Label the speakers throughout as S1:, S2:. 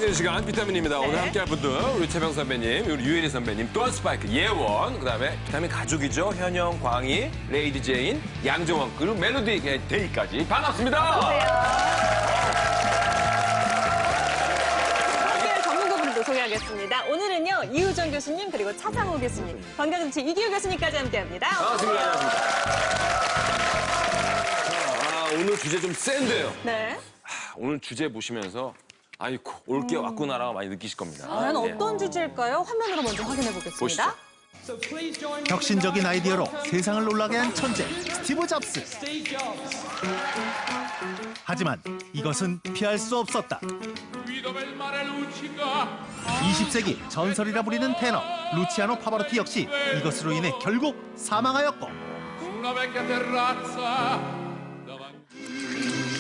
S1: 있는 시간 비타민입니다.
S2: 네.
S1: 오늘 함께할 분들 우리 최병 선배님, 우리 유혜리 선배님, 또 스파이크, 예원, 그다음에 비타민 가족이죠. 현영, 광희, 레이디 제인, 양정원, 그리고 멜로디 데이까지 반갑습니다.
S2: 함께할 전문가분도 소개하겠습니다. 오늘은요 이우정 교수님 그리고 차상호 교수님, 건강정치 이기호 교수님까지 함께합니다.
S1: 반갑습니다. 오늘 주제 좀 센데요.
S2: 네.
S1: 오늘 주제 보시면서 아이고 올게 왔구나라고 많이 느끼실 겁니다.
S2: 과연 어떤 주제일까요? 화면으로 먼저 확인해 보겠습니다.
S1: 보시죠.
S3: 혁신적인 아이디어로 세상을 놀라게 한 천재 스티브 잡스. 하지만 이것은 피할 수 없었다. 20세기 전설이라 불리는 테너 루치아노 파바로티 역시 이것으로 인해 결국 사망하였고,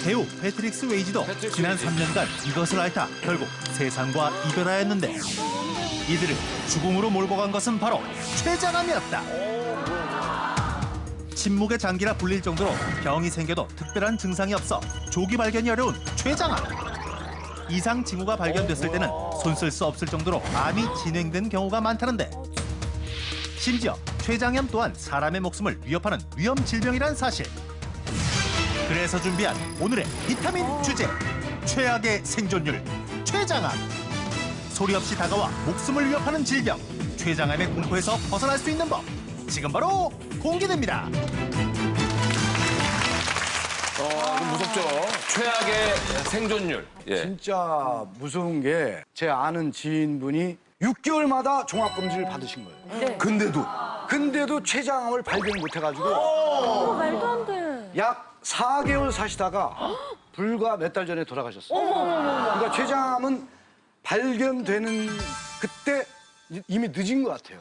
S3: 배우 패트릭스 웨이지도 지난 3년간 이것을 앓다 결국 세상과 이별하였는데, 이들을 죽음으로 몰고 간 것은 바로 췌장암이었다. 침묵의 장기라 불릴 정도로 병이 생겨도 특별한 증상이 없어 조기 발견이 어려운 췌장암. 이상 징후가 발견됐을 때는 손 쓸 수 없을 정도로 암이 진행된 경우가 많다는데, 심지어 췌장암 또한 사람의 목숨을 위협하는 위험 질병이란 사실. 그래서 준비한 오늘의 비타민 주제, 최악의 생존율, 췌장암. 소리 없이 다가와 목숨을 위협하는 질병, 췌장암의 공포에서 벗어날 수 있는 법, 지금 바로 공개됩니다.
S1: 좀 무섭죠. 최악의 생존율. 예.
S4: 진짜 무서운 게 제 아는 지인분이 6개월마다 종합검진을 받으신 거예요.
S2: 네.
S4: 근데도 췌장암을 발견 못 해가지고
S2: 말도 안 돼.
S4: 약 4개월 사시다가 불과 몇 달 전에 돌아가셨어요. 그러니까 췌장암은 발견되는 그때 이미 늦은 것 같아요.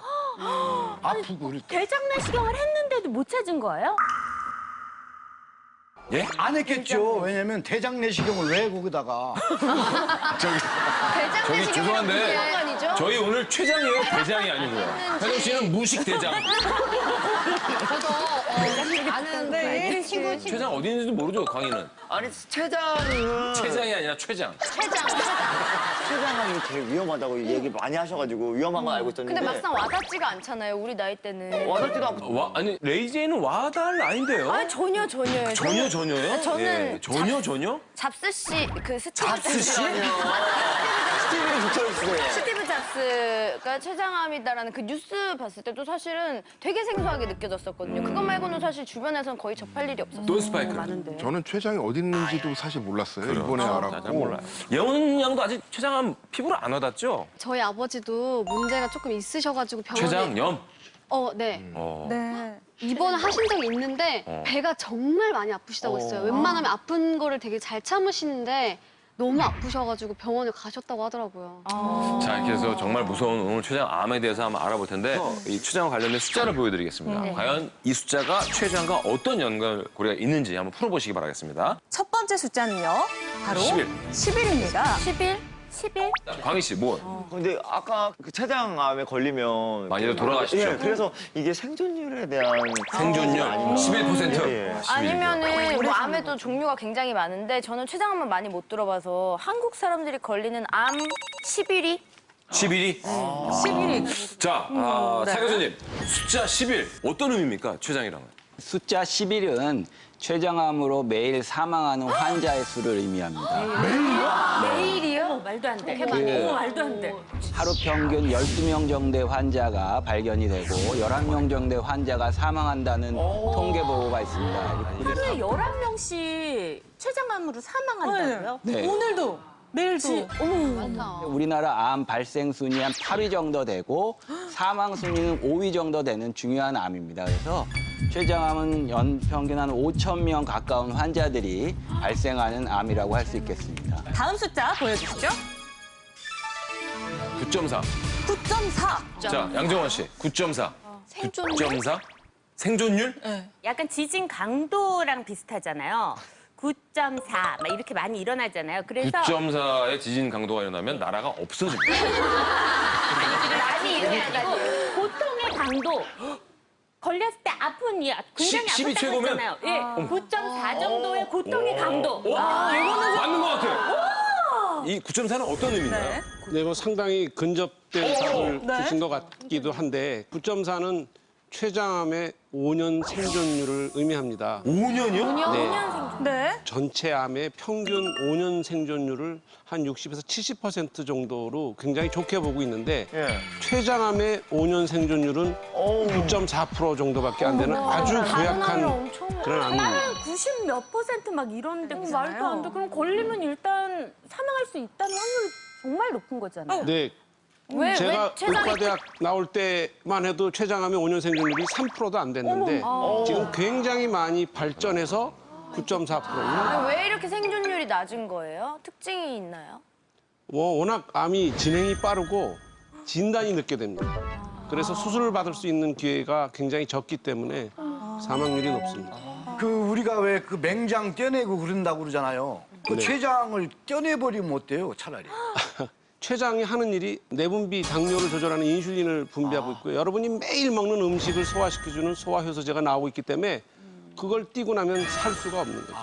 S4: 아프고 그럴 때.
S5: 대장 내시경을 했는데도 못 찾은 거예요?
S1: 예?
S4: 안 했겠죠. 왜냐면 대장 내시경을 왜 거기다가.
S1: 저기 죄송한데 저희 오늘 췌장이에요, 대장이 아니고요. 혜정 씨는 무식 대장.
S2: 네.
S1: 췌장 어디 있는지도 모르죠, 광희는.
S6: 아니 췌장은
S1: 췌장이 아니라 췌장.
S6: 췌장암이 제일 위험하다고 얘기 많이 하셔가지고 위험한 건 알고 있었는데.
S5: 근데 막상 와닿지가 않잖아요, 우리 나이 때는.
S6: 와닿지도 않고.
S1: 아니 레이제이는 와달 아닌데요?
S5: 아니, 전혀요.
S1: 전혀요?
S5: 저는
S1: 예. 전혀?
S5: 잡스 씨, 그 스티브
S1: 잡스 씨?
S6: 스티브를 붙여주세요.
S5: 스티브 잡스가 췌장암이다라는 그 뉴스 봤을 때도 사실은 되게 생소하게 느껴졌었거든요. 그것 말고는 사실 주변에서는 거의 접할 일이 없었어요.
S1: 또 스파이크.
S5: 많은데.
S7: 저는 췌장이 어디 있는지도 사실 몰랐어요. 이번에
S1: 잘
S7: 알았고.
S1: 몰라요. 예원 양도 아직 췌장암 피부를 안 와닿죠?
S8: 저희 아버지도 문제가 조금 있으셔가지고 병원에
S1: 췌장염?
S8: 네.
S2: 네.
S8: 입원하신 적이 있는데 배가 정말 많이 아프시다고 했어요. 웬만하면 아픈 거를 되게 잘 참으시는데 너무 아프셔가지고 병원에 가셨다고 하더라고요.
S1: 자, 이렇게 해서 정말 무서운 오늘 췌장암에 대해서 한번 알아볼 텐데 이 췌장과 관련된 숫자를 보여드리겠습니다. 과연 이 숫자가 췌장과 어떤 연결고리가 있는지 한번 풀어보시기 바라겠습니다.
S2: 첫 번째 숫자는요 바로
S1: 11.
S2: 10일입니다.
S5: 10일?
S1: 광희 씨, 뭐?
S6: 근데 아까 그 췌장암에 걸리면
S1: 많이들 돌아가시죠?
S6: 예, 그래서 이게 생존율에 대한
S1: 생존율
S6: 아닌가.
S1: 11%?
S6: 예.
S5: 아니면은 뭐 암에도 종류가 굉장히 많은데 저는 췌장암은 많이 못 들어봐서 한국 사람들이 걸리는 암 11위?
S1: 11이?
S2: 10일이.
S1: 자, 차 교수님, 숫자 11 어떤 의미입니까? 췌장이랑은?
S9: 숫자 11은 췌장암으로 매일 사망하는 환자의 수를 의미합니다.
S5: 매일이요? 말도 안 돼. 말도 안 돼.
S9: 하루 평균 12명 정도의 환자가 발견이 되고 11명 정도의 환자가 사망한다는 통계 보고가 있습니다.
S5: 하루에 11명씩 췌장암으로 사망한다고요?
S9: 네.
S2: 오늘도 내일도.
S9: 우리나라 암 발생 순위 한 8위 정도 되고 사망 순위는 5위 정도 되는 중요한 암입니다. 그래서 췌장암은 연평균 한 5,000명 가까운 환자들이 발생하는 암이라고 할 수 있겠습니다.
S2: 다음 숫자 보여주시죠.
S1: 9.4.
S2: 9.4.
S1: 자, 양정원 씨, 9.4.
S5: 생존율?
S1: 9.4? 생존율?
S10: 약간 지진 강도랑 비슷하잖아요. 9.4 막 이렇게 많이 일어나잖아요. 그래서
S1: 9.4의 지진 강도가 일어나면 나라가 없어집니다.
S10: 많이 일어나다니 보통의 강도 걸렸을 때 아픈 굉장히
S1: 10이
S10: 아프다고
S1: 최고면?
S10: 했잖아요. 예, 9.4 정도의 고통의 강도.
S1: 맞는 것 같아. 이 9.4는 어떤 의미인가요?
S11: 네, 뭐 상당히 근접된 답을
S2: 네.
S11: 주신 것 같기도 한데 9.4는 췌장암의 5년 생존율을 의미합니다.
S1: 5년이요?
S11: 네.
S2: 네.
S11: 전체 암의 평균 5년 생존율을 한 60에서 70% 정도로 굉장히 좋게 보고 있는데 췌장암의 5년 생존율은 9.4% 정도밖에 안 되는 아주 고약한 그런 암입니다.
S10: 90 몇 % 막 이런 데 보잖아요. 말도 안 돼. 그럼 걸리면 일단 사망할 수 있다는 확률이 정말 높은 거잖아요.
S11: 네. 제가 의과대학 나올 때만 해도 췌장암의 5년 생존율이 3%도 안 됐는데 지금 굉장히 많이 발전해서 9.4%.
S5: 왜 이렇게 생존율이 낮은 거예요? 특징이 있나요?
S11: 워낙 암이 진행이 빠르고 진단이 늦게 됩니다. 그래서 수술을 받을 수 있는 기회가 굉장히 적기 때문에 사망률이 높습니다.
S4: 그 우리가 왜 그 맹장 떼내고 그런다고 그러잖아요. 그
S11: 네.
S4: 췌장을 떼내버리면 어때요, 차라리?
S11: 췌장이 하는 일이 내분비 당뇨를 조절하는 인슐린을 분비하고 있고요. 여러분이 매일 먹는 음식을 소화시켜주는 소화효소제가 나오고 있기 때문에 그걸 띄고 나면 살 수가 없는 거죠.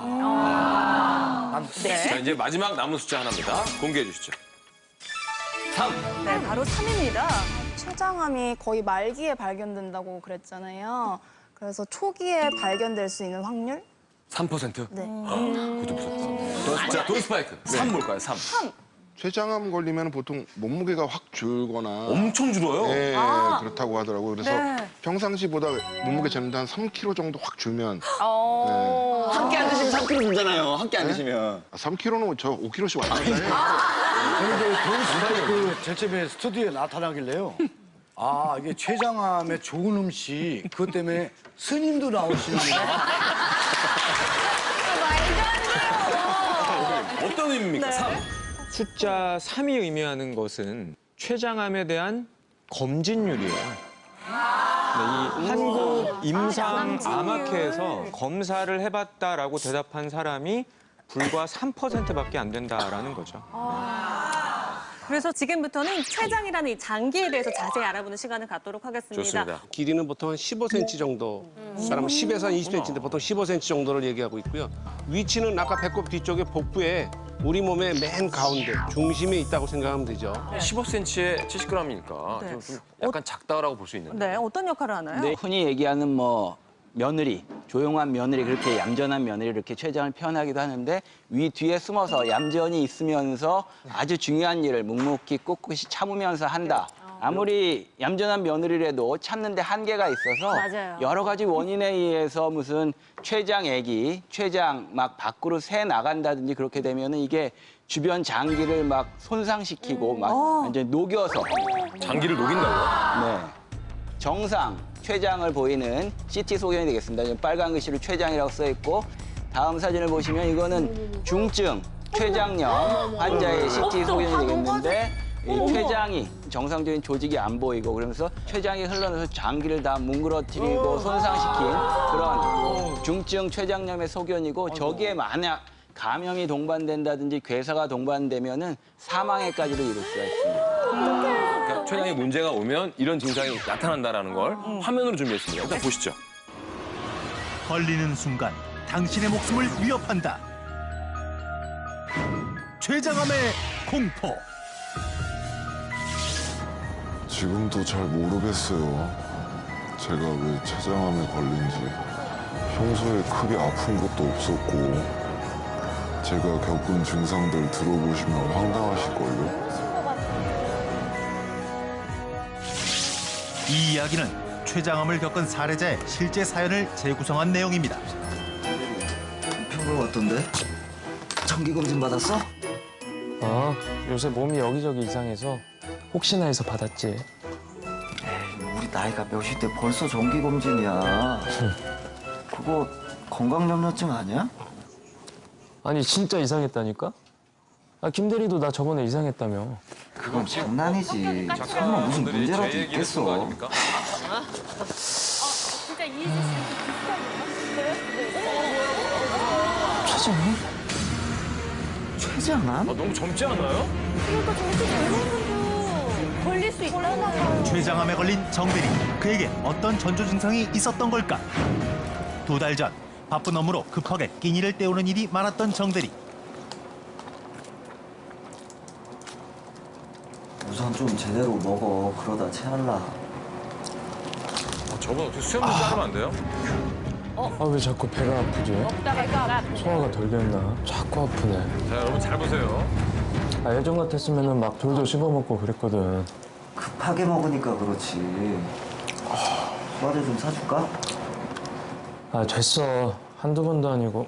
S1: 자, 이제 마지막 남은 숫자 하나입니다. 공개해 주시죠. 3.
S2: 네, 바로 3입니다.
S12: 췌장암이 거의 말기에 발견된다고 그랬잖아요. 그래서 초기에 발견될 수 있는 확률?
S1: 3%?
S12: 네.
S1: 그것도 무섭다. 자, 돈스파이크. 3 뭘까요? 3.
S7: 췌장암 걸리면 보통 몸무게가 확 줄거나
S1: 엄청 줄어요?
S7: 네, 그렇다고 하더라고요. 그래서 평상시보다 몸무게 재는데 한 3kg 정도 확 줄면
S6: 함께 안 드시면 3kg 줄잖아요. 함께 안 드시면.
S7: 3kg는 저 5kg씩 왔는데
S4: 저는 그 돈스파이크 제일 처음에 스튜디오에 나타나길래요. 아, 이게 췌장암에 좋은 음식, 그것 때문에 스님도 나오시는구나.
S1: 어떤 의미입니까? 3.
S13: 숫자 3이 의미하는 것은 췌장암에 대한 검진율이에요. 이 한국임상암학회에서 검사를 해봤다라고 대답한 사람이 불과 3%밖에 안 된다라는 거죠.
S2: 그래서 지금부터는 췌장이라는 이 장기에 대해서 자세히 알아보는 시간을 갖도록 하겠습니다.
S1: 좋습니다.
S11: 길이는 보통 한 15cm 정도, 사람은 10에서 한 20cm인데 보통 15cm 정도를 얘기하고 있고요. 위치는 아까 배꼽 뒤쪽에 복부에 우리 몸의 맨 가운데, 중심에 있다고 생각하면 되죠.
S1: 15cm에 70g이니까
S2: 네.
S1: 좀 약간 작다라고 볼 수 있는데.
S2: 네, 어떤 역할을 하나요?
S9: 네, 흔히 얘기하는 뭐 며느리, 조용한 며느리, 그렇게 얌전한 며느리 이렇게 췌장을 표현하기도 하는데 위 뒤에 숨어서 얌전히 있으면서 아주 중요한 일을 묵묵히 꿋꿋이 참으면서 한다. 아무리 얌전한 며느리라도 참는데 한계가 있어서
S5: 맞아요.
S9: 여러 가지 원인에 의해서 무슨 췌장액이 췌장 막 밖으로 새 나간다든지 그렇게 되면은 이게 주변 장기를 막 손상시키고 막 완전 녹여서
S1: 장기를 녹인다고요?
S9: 네. 정상 췌장을 보이는 CT 소견이 되겠습니다. 지금 빨간 글씨로 췌장이라고 써 있고 다음 사진을 보시면 이거는 중증 췌장염 환자의 CT 소견이 되겠는데 이 췌장이 정상적인 조직이 안 보이고 그러면서 췌장이 흘러내서 장기를 다 뭉그러뜨리고 손상시킨 그런 중증 췌장염의 소견이고 저기에 만약 감염이 동반된다든지 괴사가 동반되면은 사망에까지도 이를 수가 있습니다.
S1: 그러니까 췌장에 문제가 오면 이런 증상이 나타난다는 걸 화면으로 준비했습니다. 일단 보시죠.
S3: 걸리는 순간 당신의 목숨을 위협한다. 췌장암의 공포.
S14: 지금도 잘 모르겠어요. 제가 왜 췌장암에 걸린지. 평소에 크게 아픈 것도 없었고 제가 겪은 증상들 들어보시면 황당하실걸요.
S3: 이 이야기는 췌장암을 겪은 사례자의 실제 사연을 재구성한 내용입니다.
S15: 평균 어떤데? 정기검진 받았어?
S16: 요새 몸이 여기저기 이상해서 혹시나 해서 받았지.
S15: 에이, 우리 나이가 몇인데 벌써 정기검진이야. 그거 건강염려증 아니야?
S16: 아니 진짜 이상했다니까? 김 대리도 나 저번에 이상했다며.
S15: 그건 장난이지. 설마 무슨 문제라도 있겠어.
S10: 진짜 이해지 씨
S15: 췌장암? 췌장암?
S1: 너무 젊지 않아요?
S10: 그러니까 저렇게 젊은 걸릴 수 있다나 봐요.
S3: 췌장암에 걸린 정대리. 그에게 어떤 전조 증상이 있었던 걸까? 2달 전 바쁜 업무로 급하게 끼니를 때우는 일이 많았던 정대리.
S15: 그냥 좀 제대로 먹어. 그러다 체할라.
S1: 저분 어떻게 수염 좀 자르면 안 돼요?
S16: 아, 왜 자꾸 배가 아프지? 소화가 덜 됐나? 자꾸 아프네.
S1: 자, 여러분 잘 보세요.
S16: 아, 예전 같았으면 막 돌도 씹어먹고 그랬거든.
S15: 급하게 먹으니까 그렇지. 소화제 좀 사줄까?
S16: 아, 됐어. 한두 번도 아니고.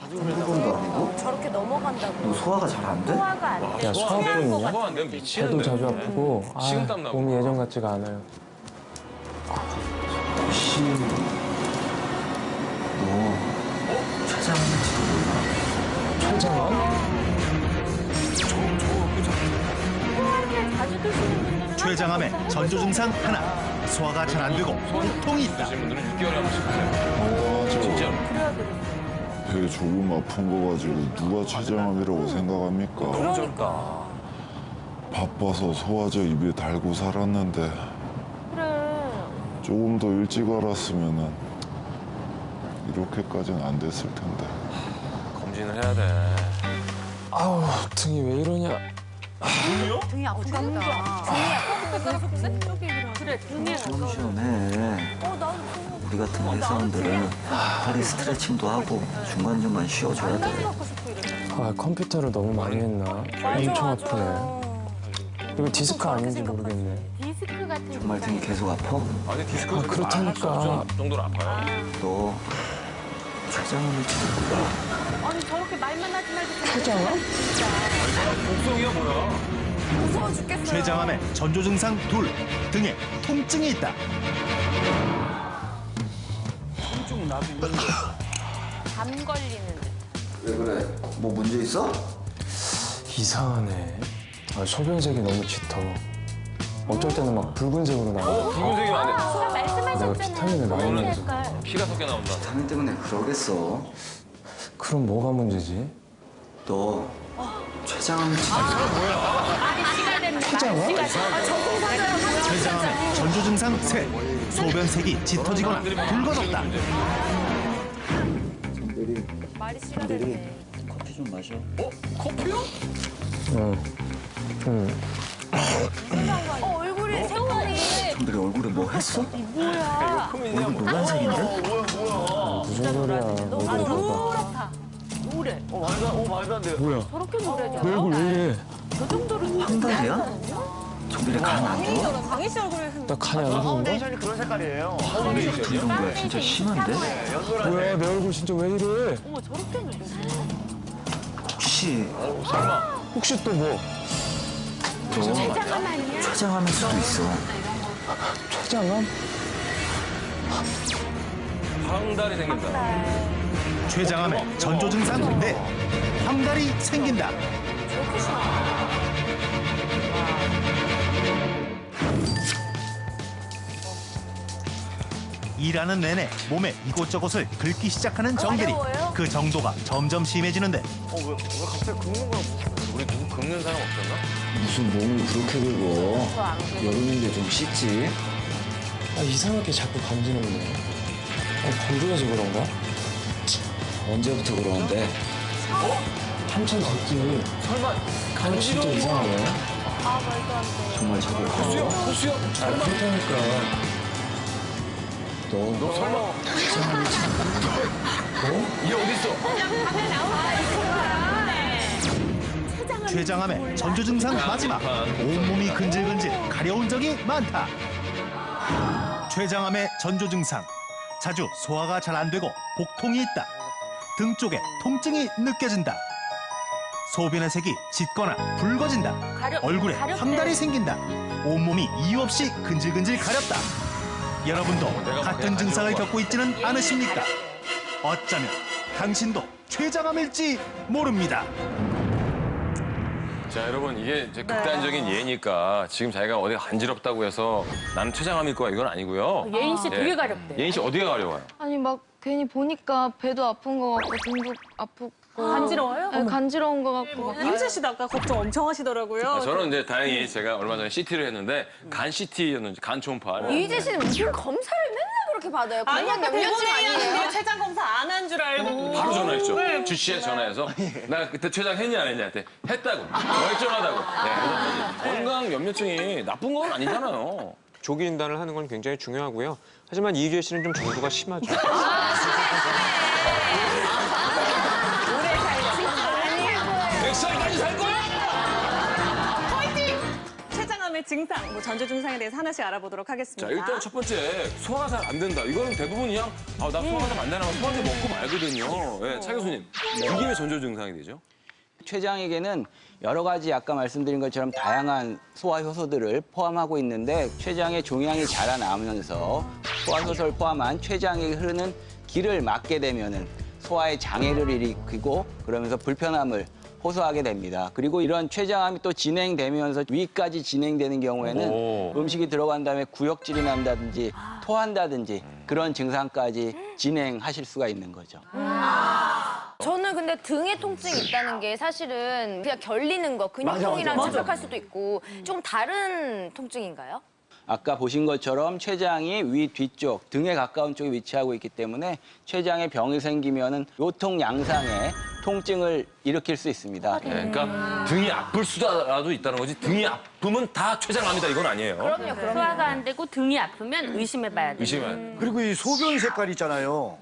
S15: 한두 번도 아니고?
S10: 저렇게 넘어간다고.
S15: 너 소화가 잘 안 돼?
S10: 소화가 안 돼.
S16: 야, 소화뿐이냐?
S1: 소화 안 되면 미치는데.
S16: 배도 자주 아프고. 아,
S1: 식은땀 나고.
S16: 몸이 예전 같지가 않아요.
S15: 혹시 너 최장암일지도 몰라?
S16: 최장암?
S10: 소화제 자주 드시는 분들은
S3: 췌장암의 전조 증상 하나. 소화가 잘 안 되고 복통이 있다.
S1: 드시는 분들은 6개월에 한 번씩 드세요. 진짜로.
S14: 배 조금 아픈 거 가지고 누가 췌장암이라고 생각합니까?
S1: 너무 젊다.
S14: 바빠서 소화제 입에 달고 살았는데
S10: 그래.
S14: 조금 더 일찍 알았으면은 이렇게까지는 안 됐을 텐데.
S1: 검진을 해야 돼.
S16: 아우, 등이 왜 이러냐.
S10: 등이 아프겠다. 등이 아프겠다. 그래, 등이
S15: 좀 시원해. 우리 같은 회사원들은 허리 스트레칭도 하고 중간중간 쉬어줘야 돼.
S16: 아, 컴퓨터를 너무 많이 했나? 엄청 아프네. 이거 디스크 아닌지 모르겠네.
S10: 디스크 같은
S15: 정말 등이 계속 아파?
S1: 아니 디스크
S16: 아, 그렇다니까.
S1: 정도로 아파요.
S15: 너 췌장암일지도 몰라.
S10: 아니 저렇게 말만 하지 말고
S16: 최장암?
S1: 복성이야 뭐야?
S10: 무서워 죽겠어요.
S3: 췌장암의 전조 증상 둘. 등에 통증이 있다.
S10: 담 걸리는 듯.
S15: 왜 그래? 뭐 문제 있어?
S16: 이상하네. 아, 소변색이 너무 짙어. 어쩔 때는 막 붉은색으로 나와.
S1: 붉은색이 많네.
S10: 아까 말씀하셨잖아요.
S16: 내가 비타민을 많이 먹어서.
S10: 색깔.
S1: 피가 섞여 나온다.
S15: 비타민 때문에 그러겠어.
S16: 그럼 뭐가 문제지?
S15: 너 췌장암일지도
S16: 최장암?
S3: 췌장암의 전조 증상 셋. 소변색이 짙어지거나 붉어졌다.
S10: 말이 씨가 됐네.
S15: 커피 좀 마셔.
S1: 커피요?
S16: 응. 응.
S10: 얼굴이 색깔이
S15: 정들이 얼굴에 뭐 했어?
S10: 뭐야?
S15: 얼굴 노란색인데?
S16: 무슨 소리야.
S10: 너무 노랗다. 노래.
S6: 말도 안 돼요.
S16: 뭐야?
S10: 저렇게 노래져.
S16: 내 얼굴 왜 이래?
S10: 저 정도로
S15: 황달이야? 정들이 간안 좋아?
S2: 강희 씨 얼굴에
S16: 나 간이 안 좋은가?
S6: 파운데이션이 그런 색깔이에요.
S15: 이런 거야 진짜 심한데?
S16: 뭐야, 내 얼굴 진짜 왜 이래?
S10: 어머 저렇게 노래.
S15: 혹시
S16: 혹시 또 뭐?
S15: 너
S10: 췌장암 아니야?
S15: 췌장암일 수도 있어.
S16: 최장암?
S1: 황달이 생긴다.
S3: 췌장암의 전조 증상 넷. 황달이 생긴다. 일하는 내내 몸에 이곳저곳을 긁기 시작하는 정대리. 그 정도가 점점 심해지는데
S6: 왜 갑자기 긁는 거야?
S1: 우리 누구 긁는 사람 없었나?
S15: 무슨 몸을 그렇게 긁어? 여름인데 좀 씻지.
S16: 아, 이상하게 자꾸 간지럽네. 아, 건조해서 그런가?
S15: 언제부터 그러는데?
S16: 한참 됐지.
S1: 설마
S16: 간이 진짜 이상하네.
S10: 아 말도 안 돼.
S15: 정말 자꾸
S1: 호수염?
S15: 그러
S1: 호수염?
S16: 아,
S1: 설마?
S16: 그렇다니까.
S15: 너
S1: 설마?
S15: 췌장암일지도 몰라.
S1: 이게 어딨어?
S3: 췌장암의 전조 증상 마지막. 온몸이 근질근질 가려운 적이 많다. 췌장암의 전조 증상. 자주 소화가 잘 안 되고 복통이 있다. 등 쪽에 통증이 느껴진다. 소변의 색이 짙거나 붉어진다. 얼굴에 황달이 생긴다. 온몸이 이유 없이 근질근질 가렵다. 여러분도 같은 증상을 겪고 있지는 않으십니까? 어쩌면 당신도 췌장암일지 모릅니다.
S1: 자, 여러분 이게 이제 극단적인 예니까 지금 자기가 어디가 간지럽다고 해서 나는 췌장암일 거야 이건 아니고요.
S10: 예인 씨 되게 가렵대.
S1: 예인 씨 어디가 가려워요?
S5: 아니 막 괜히 보니까 배도 아픈 것 같고 등도 아프고
S2: 간지러워요?
S5: 네, 간지러운 것 같고 막
S2: 이유재 씨도 아까 걱정 엄청 하시더라고요.
S1: 아, 저는 이제 다행히 제가 얼마 전에 CT를 했는데 간 CT였는지 간 초음파.
S5: 이휘재 씨는 무슨 검사를 맨날 그렇게 그렇게 받아요.
S2: 아니,
S5: 건강
S2: 아까
S5: 염려증 아니에요?
S2: 대본에 췌장 검사 안 한 줄 알고.
S1: 바로 전화했죠.
S2: 네.
S1: 주치의에 전화해서 나 그때 췌장 했냐 안 했냐 했더니 했다고. 멀쩡하다고. 네, 그래서 건강 염려증이 나쁜 건 아니잖아요.
S13: 조기 진단을 하는 건 굉장히 중요하고요. 하지만 이규혜 씨는 좀 정도가 심하죠.
S1: 몇 살까지 살 거야?
S2: 화이팅! 췌장암의 증상, 뭐 전조 증상에 대해서 하나씩 알아보도록 하겠습니다.
S1: 자, 일단 첫 번째, 소화가 잘 안 된다. 이거는 대부분 그냥, 나 소화가 잘 안 되나 봐. 소화제 먹고 말거든요. 네, 차 교수님, 이게 왜 전조 증상이 되죠?
S9: 췌장에게는 여러 가지 아까 말씀드린 것처럼 다양한 소화 효소들을 포함하고 있는데 췌장의 종양이 자라나면서 소화 효소를 포함한 췌장에 흐르는 길을 막게 되면은 소화에 장애를 일으키고 그러면서 불편함을 호소하게 됩니다. 그리고 이런 췌장암이 또 진행되면서 위까지 진행되는 경우에는 음식이 들어간 다음에 구역질이 난다든지 토한다든지 그런 증상까지 진행하실 수가 있는 거죠.
S5: 저는 근데 등에 통증이 있다는 게 사실은 그냥 결리는 거, 근육통이랑 직역할 수도 있고 조금 다른 통증인가요?
S9: 아까 보신 것처럼 췌장이 위 뒤쪽, 등에 가까운 쪽에 위치하고 있기 때문에 췌장에 병이 생기면은 요통 양상의 통증을 일으킬 수 있습니다.
S1: 네, 그러니까 등이 아플 수라도 있다는 거지 등이 아프면 다 췌장암이다 이건 아니에요.
S10: 그럼요. 소화가 안 되고 등이 아프면 의심해봐야 돼요.
S1: 의심은.
S4: 그리고 이 소변 색깔 있잖아요.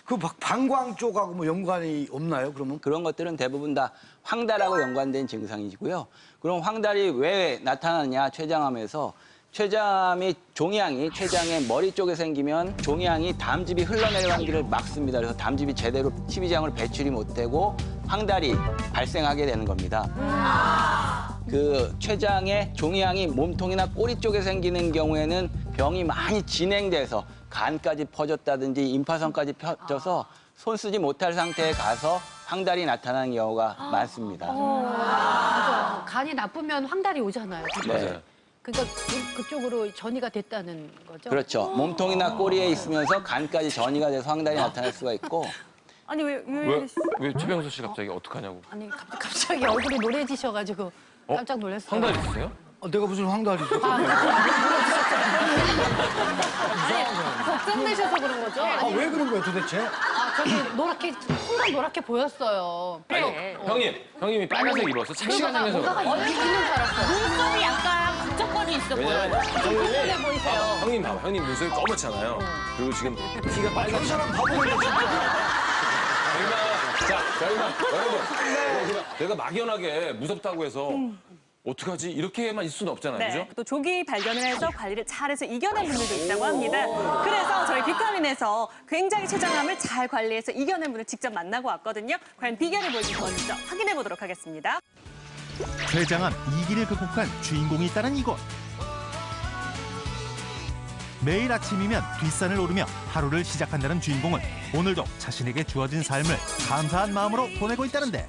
S4: 그 방광 쪽하고 뭐 연관이 없나요, 그러면?
S9: 그런 것들은 대부분 다 황달하고 연관된 증상이고요. 그럼 황달이 왜 나타나냐, 췌장암에서. 췌장암이 종양이 췌장의 머리 쪽에 생기면 종양이 담즙이 흘러내려가는 길을 막습니다. 그래서 담즙이 제대로 십이장을 배출이 못되고 황달이 발생하게 되는 겁니다. 그 췌장의 종양이 몸통이나 꼬리 쪽에 생기는 경우에는 병이 많이 진행돼서 간까지 퍼졌다든지 임파선까지 펴져서 손 쓰지 못할 상태에 가서 황달이 나타나는 경우가 많습니다.
S17: 맞아. 간이 나쁘면 황달이 오잖아요.
S9: 네.
S17: 그러니까 그쪽으로 전이가 됐다는 거죠?
S9: 그렇죠. 몸통이나 꼬리에 있으면서 간까지 전이가 돼서 황달이 나타날 수가 있고.
S2: 아니, 왜
S1: 최병수 씨 갑자기 어떡하냐고.
S17: 아니 갑자기 얼굴이 노래지셔가지고 깜짝 놀랐어요.
S1: 황달 있으세요?
S4: 내가 무슨 황달이 있어?
S17: 걱정되셔서 그런 거죠?
S4: 왜 그런 거야 도대체?
S17: 저기 노랗게 순간 노랗게 보였어요.
S1: 아니, 형님이 빨간색 입었어. 착시가 생겨서.
S17: 뭔가가 있는 줄 알았어요.
S10: 눈썹이 약간 북적거리 있어
S1: 왜냐면
S10: 보여요.
S17: 궁금해 보이세요.
S1: 형님 봐봐. 형님 눈썹이 검었잖아요. 그리고 지금 티가 빨갛잖아.
S4: 사람 바보네
S1: 여러분, 내가 막연하게 무섭다고 해서 어떡하지? 이렇게만 있을 수는 없잖아요.
S2: 네,
S1: 그죠?
S2: 또 조기 발견을 해서 관리를 잘해서 이겨낸 분들도 있다고 합니다. 그래서 저희 비타민에서 굉장히 췌장암을 잘 관리해서 이겨낸 분을 직접 만나고 왔거든요. 과연 비결을 보여주실 먼저 확인해 보도록 하겠습니다.
S3: 췌장암 2기를 극복한 주인공이 있다는 이곳. 매일 아침이면 뒷산을 오르며 하루를 시작한다는 주인공은 오늘도 자신에게 주어진 삶을 감사한 마음으로 보내고 있다는데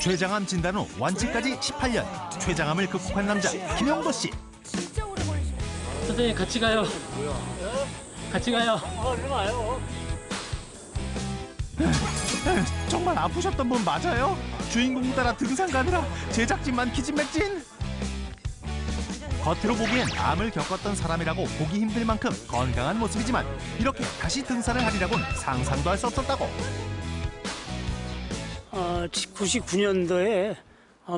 S3: 췌장암 진단 후 완치까지 18년 췌장암을 극복한 남자 김영도 씨.
S18: 선생님 같이 가요. 같이 가요.
S3: 정말 아프셨던 분 맞아요? 주인공 따라 등산 가느라 제작진만 기진맥진. 겉으로 보기엔 암을 겪었던 사람이라고 보기 힘들 만큼 건강한 모습이지만 이렇게 다시 등산을 하리라고는 상상도 할 수 없었다고.
S19: 99년도에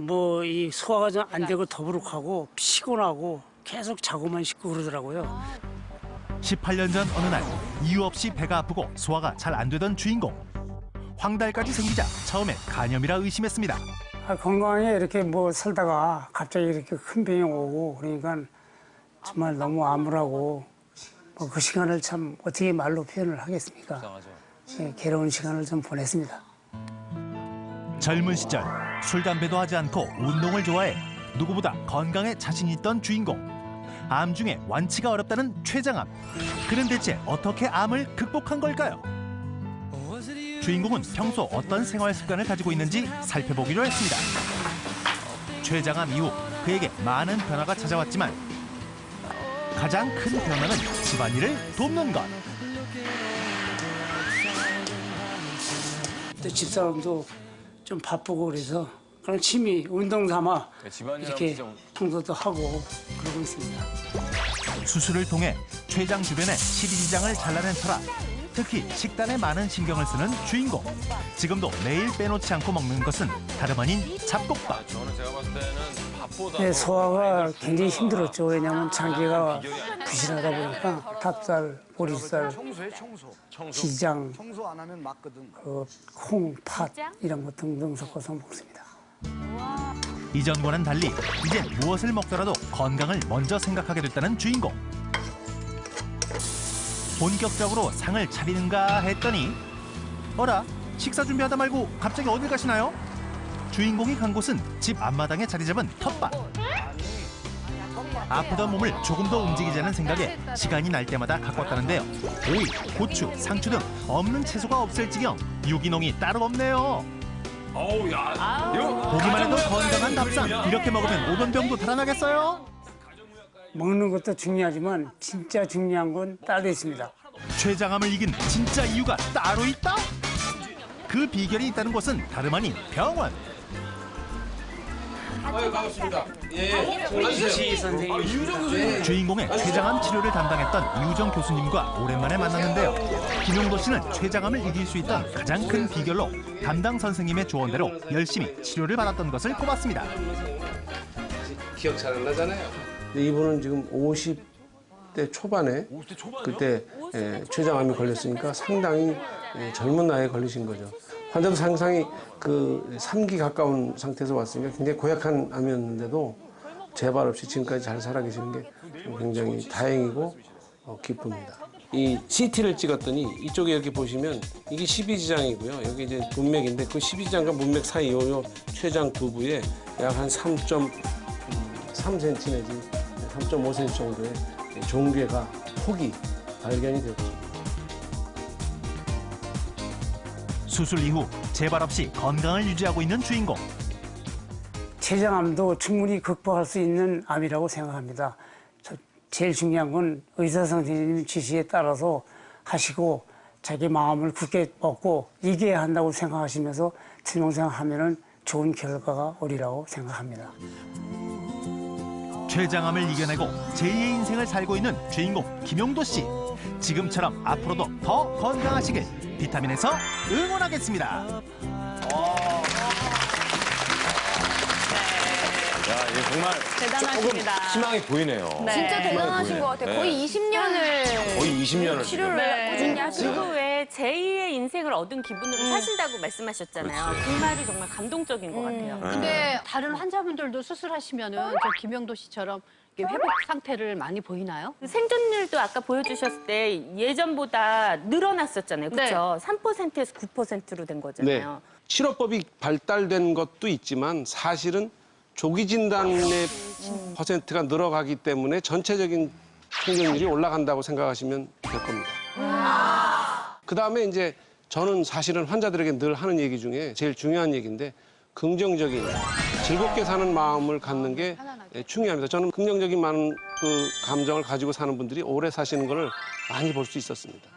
S19: 뭐 이 소화가 좀 안 되고 더부룩하고 피곤하고 계속 자고만 싶고 그러더라고요.
S3: 18년 전 어느 날 이유 없이 배가 아프고 소화가 잘 안 되던 주인공. 황달까지 생기자 처음엔 간염이라 의심했습니다.
S19: 건강하게 이렇게 뭐 살다가 갑자기 이렇게 큰 병이 오고 그러니까 정말 너무 암울하고 뭐 그 시간을 참 어떻게 말로 표현을 하겠습니까? 예, 괴로운 시간을 좀 보냈습니다.
S3: 젊은 시절 술, 담배도 하지 않고 운동을 좋아해 누구보다 건강에 자신이 있던 주인공. 암 중에 완치가 어렵다는 췌장암. 그는 대체 어떻게 암을 극복한 걸까요? 주인공은 평소 어떤 생활 습관을 가지고 있는지 살펴보기로 했습니다. 췌장암 이후 그에게 많은 변화가 찾아왔지만 가장 큰 변화는 집안일을 돕는 것.
S19: 집사람도 좀 바쁘고 그래서 그런 취미, 운동 삼아 이렇게 청소도 하고 그러고 있습니다.
S3: 수술을 통해 췌장 주변에 십이지장을 잘라낸 터라 특히 식단에 많은 신경을 쓰는 주인공. 지금도 매일 빼놓지 않고 먹는 것은 다름 아닌 잡곡밥.
S1: 저는 제가 봤을 때는 밥보다
S19: 네, 소화가 굉장히 힘들었죠. 왜냐하면 장기가 부실하다 보니까 닭살, 보리살, 기장,
S4: 청소 안 하면 맞거든.
S19: 콩, 팥 이런 것 등등 섞어서 먹습니다.
S3: 이전과는 달리 이제 무엇을 먹더라도 건강을 먼저 생각하게 됐다는 주인공. 본격적으로 상을 차리는가 했더니 어라? 식사 준비하다 말고 갑자기 어딜 가시나요? 주인공이 간 곳은 집 앞마당에 자리 잡은 텃밭. 아프던 몸을 조금 더 움직이지 않은 생각에 시간이 날 때마다 가꿨다는데요. 오이, 고추, 상추 등 없는 채소가 없을 지경 유기농이 따로 없네요.
S1: 어우, 야. 이거
S3: 보기만 해도
S1: 가정무역
S3: 건강한 밥상.
S1: 그림이야.
S3: 이렇게 먹으면 오돈병도 달아나겠어요?
S19: 먹는 것도 중요하지만 진짜 중요한 건 따로 있습니다.
S3: 췌장암을 이긴 진짜 이유가 따로 있다? 그 비결이 있다는 곳은 다름 아닌 병원.
S11: 반갑습니다. 예.
S3: 주인공의 췌장암 치료를 담당했던 이우정 교수님과 오랜만에 만났는데요. 김용도 씨는 췌장암을 이길 수 있던 가장 큰 비결로 담당 선생님의 조언대로 열심히 치료를 받았던 것을 꼽았습니다.
S11: 기억 잘 안 나잖아요. 근데 이분은 지금 50대 초반에 그때 췌장암이 걸렸으니까 상당히 젊은 나이에 걸리신 거죠. 환자도 상당히 그 3기 가까운 상태에서 왔으니까 굉장히 고약한 암이었는데도 재발 없이 지금까지 잘 살아계시는 게 굉장히 다행이고 기쁩니다. 이 CT를 찍었더니 이쪽에 이렇게 보시면 이게 12지장이고요. 여기 이제 문맥인데 그 12지장과 문맥 사이 요 췌장 두부에 약 한 3.3cm 내지 3.5cm 정도의 종괴가 폭이 발견이 되었죠.
S3: 수술 이후 재발 없이 건강을 유지하고 있는 주인공.
S19: 췌장암도 충분히 극복할 수 있는 암이라고 생각합니다. 제일 중요한 건 의사 선생님 지시에 따라서 하시고 자기 마음을 굳게 먹고 이겨야 한다고 생각하시면서 진행하면은 좋은 결과가 오리라고 생각합니다.
S3: 췌장암을 이겨내고 제2의 인생을 살고 있는 주인공 김용도 씨. 지금처럼 앞으로도 더 건강하시길 비타민에서 응원하겠습니다.
S1: 야, 이게 정말
S2: 대단하십니다.
S1: 조금 희망이 보이네요.
S2: 네.
S5: 진짜 대단하신 것 같아요. 거의 20년을
S1: 거의 20년을
S5: 치료를 꾸준히 하시고.
S10: 그리고 왜 제2의 인생을 얻은 기분으로 사신다고 말씀하셨잖아요.
S1: 그렇지.
S10: 그 말이 정말 감동적인 것 같아요.
S17: 근데 다른 환자분들도 수술하시면은 저 김영도 씨처럼 이렇게 회복 상태를 많이 보이나요?
S10: 생존율도 아까 보여주셨을 때 예전보다 늘어났었잖아요. 그렇죠? 3%에서 9%로 된
S11: 네.
S10: 거잖아요.
S11: 치료법이 발달된 것도 있지만 사실은 조기 진단의 퍼센트가 늘어가기 때문에 전체적인 생존율이 올라간다고 생각하시면 될 겁니다. 그다음에 이제 저는 사실은 환자들에게 늘 하는 얘기 중에 제일 중요한 얘기인데 긍정적인 즐겁게 사는 마음을 갖는 게 중요합니다. 저는 긍정적인 많은 그 감정을 가지고 사는 분들이 오래 사시는 걸 많이 볼 수 있었습니다.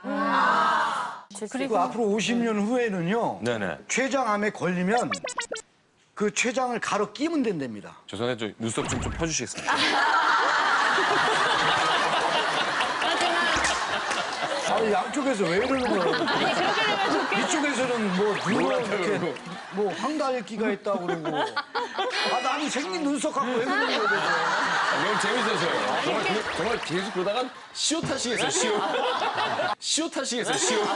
S4: 그리고 앞으로 50년 후에는요.
S1: 네네.
S4: 췌장암에 걸리면 그 췌장을 가로 끼면 된답니다.
S1: 죄송해요. 저 눈썹 좀 펴주시겠습니까?
S4: 아니 양쪽에서 왜 이러는 거예요?
S10: 아니, 그렇게 되면 좋겠어요.
S4: 이쪽에서는 뭐 누가 이렇게 뭐 황달기가 있다고 그러고 나는 생긴 눈썹 갖고 왜 그러는 거예요?
S1: 너무 재밌었어요. 정말 계속 그러다가 시옷 하시겠어요, 시옷. 시옷 하시겠어요, 시옷.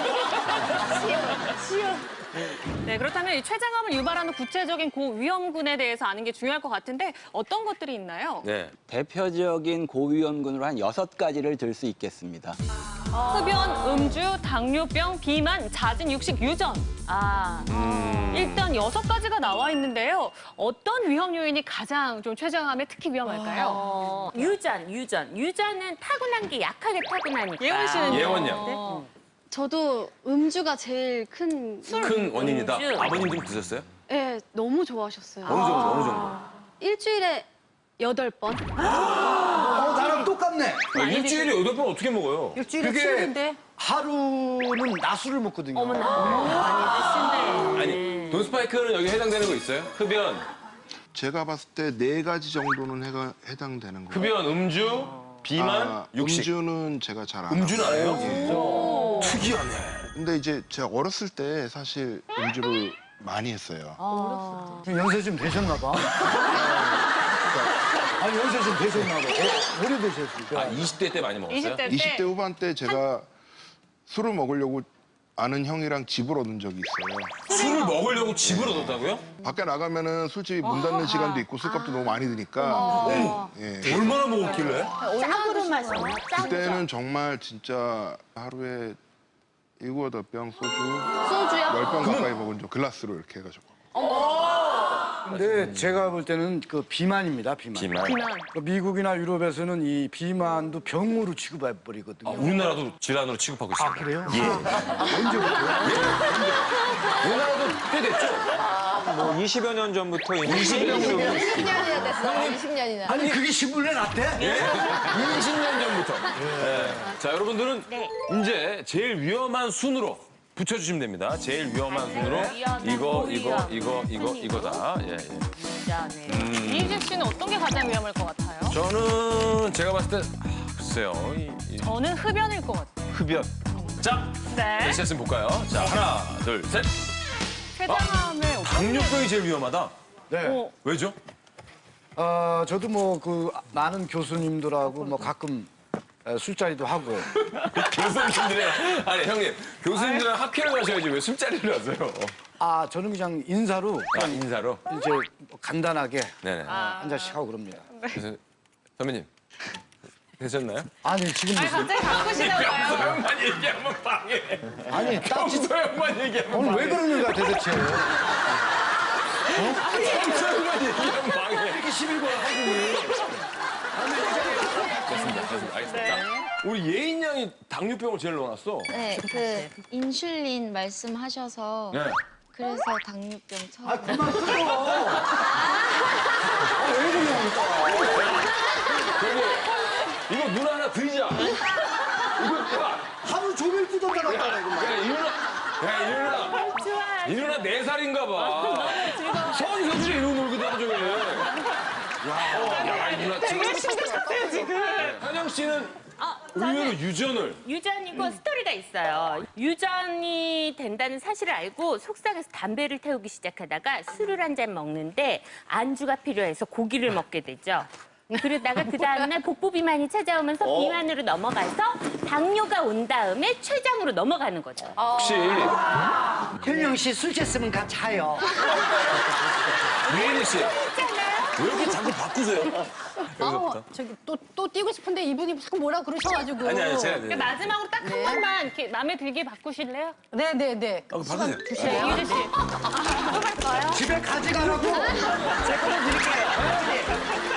S2: 네, 그렇다면 이 췌장암을 유발하는 구체적인 고위험군에 대해서 아는 게 중요할 것 같은데 어떤 것들이 있나요?
S9: 네. 대표적인 고위험군으로 한 6가지를 들 수 있겠습니다.
S2: 흡연, 음주, 당뇨병, 비만, 잦은 육식, 유전. 일단 6가지가 나와 있는데요. 어떤 위험 요인이 가장 좀 췌장암에 특히 위험할까요?
S10: 유전은 타고난 게 약하게 타고나니까.
S2: 예원 씨는요?
S1: 예원요.
S8: 저도 음주가 제일 큰
S1: 큰 원인이다. 아버님 좀 드셨어요?
S8: 네, 너무 좋아하셨어요.
S1: 어느 정도?
S8: 일주일에 8번.
S4: 나랑 똑같네.
S1: 일주일에 8번 어떻게 먹어요?
S10: 일주일에
S4: 그게
S10: 7일인데?
S4: 하루는 낮술을 먹거든요.
S10: 많이 드신데.
S1: 아니, 돈스파이크는 여기 해당되는 거 있어요? 흡연,
S7: 제가 봤을 때 4가지 정도는 해당되는 거예요.
S1: 흡연, 음주, 비만, 육식.
S7: 음주는 제가 잘 안
S1: 음주는 안 해요?
S7: 예.
S1: 특이하네.
S7: 근데 이제 제가 어렸을 때 사실 음주를 많이 했어요.
S4: 지금 연세 좀 되셨나 봐. 아니 연세 좀 되셨나 봐. 오래되셨으니까.
S1: 20대 때 많이 먹었어요?
S7: 20대 후반 때 제가 술을 먹으려고 아는 형이랑 집을 얻은 적이 있어요.
S1: 술을 먹으려고 집을 얻었다고요?
S7: 밖에 나가면은 술집이 문 닫는 시간도 있고 술값도 너무 많이 드니까. 예.
S1: 얼마나 먹었길래?
S10: 짝으로 마셨나?
S7: 그때는 정말 진짜 하루에 7-8병 소주,
S5: 소주요?
S7: 10병 가까이 먹은 적 글라스로 이렇게 해가지고.
S4: 근데 제가 볼 때는 그 비만입니다, 비만. 그 미국이나 유럽에서는 이 비만도 병으로 취급해버리거든요.
S1: 우리나라도 질환으로 취급하고 있습니다.
S4: 아, 그래요?
S1: 예.
S4: 언제부터요?
S1: 우리나라도 꽤 됐죠?
S13: 뭐 20여 년 전부터
S1: 20년 전부터.
S5: 20년이나 됐어. 20년이나.
S4: 아니 그게 신분에 났대?
S1: 예? 20년 전부터. 예. 자, 여러분들은 이제 제일 위험한 순으로 붙여주시면 됩니다. 제일 위험한 순으로 이거다. 예, 예.
S2: 이희재 씨는 어떤 게 가장 위험할 것 같아요?
S1: 저는 제가 봤을 때 글쎄요.
S2: 저는 흡연일 것 같아요.
S1: 흡연. 자,
S2: 네.
S1: 세션 볼까요? 자, 하나, 둘, 셋.
S2: 췌장암에
S1: 당뇨병이 제일 위험하다.
S4: 네.
S1: 왜죠?
S4: 저도 뭐 그 많은 교수님들하고 뭐 가끔 술자리도 하고.
S1: 교수님들이 아니 형님 교수님들은 학회를 가셔야지 왜 술자리를 하세요?
S4: 저는 그냥 인사로
S1: 인사로
S4: 이제 간단하게
S1: 네네.
S4: 한 잔씩 하고 그럽니다.
S1: 그래서 선배님 되셨나요?
S4: 아니 지금 무슨
S2: 갑자기 바꾸시나 봐요.
S1: 평소형만 얘기하면 방해.
S4: 아니
S1: 평소형만 얘기하면
S4: 오늘 왜 그러는 거야 도대체?
S1: 평소형만 얘기하면 방해.
S4: 이렇게 시비를 걸어 한국이.
S1: 됐습니다. 알겠습니다. 자, 우리 예인 양이 당뇨병을 제일 넣어놨어.
S20: 네, 그 인슐린 말씀하셔서
S1: 네.
S20: 그래서 당뇨병 처음.
S4: 그만 끊어. 왜 그러냐니까.
S1: 이거 눈 하나 드리자. 이거 봐.
S4: 하루 종일 뜯어다가
S1: 이 누나 4살인가 봐. 서울서울에 이러고 놀기도 하죠. 야, 이 누나
S2: 되게 심각해요, 지금.
S1: 한영 씨는 의외로 유전을.
S10: 유전이고 스토리가 있어요. 유전이 된다는 사실을 알고 속상해서 담배를 태우기 시작하다가 술을 한 잔 먹는데 안주가 필요해서 고기를 먹게 되죠. 그러다가 그 다음날 복부 비만이 찾아오면서 비만으로 넘어가서 당뇨가 온 다음에 췌장으로 넘어가는 거죠.
S1: 혹시
S4: 혜명 씨 술 취했으면 같이 자요.
S1: 예인 씨. 왜 이렇게 자꾸 바꾸세요?
S17: 저기 또 뛰고 싶은데 이분이 자꾸 뭐라 그러셔가지고.
S1: 아니, 제가.
S2: 그러니까 마지막으로 딱 한 번만 이렇게 마음에 들게 바꾸실래요?
S17: 네네네.
S1: 받으세요.
S2: 주세요. 이희재 씨. 또 갈까요?
S4: 집에 가져가라고. 제 거는 드릴게요.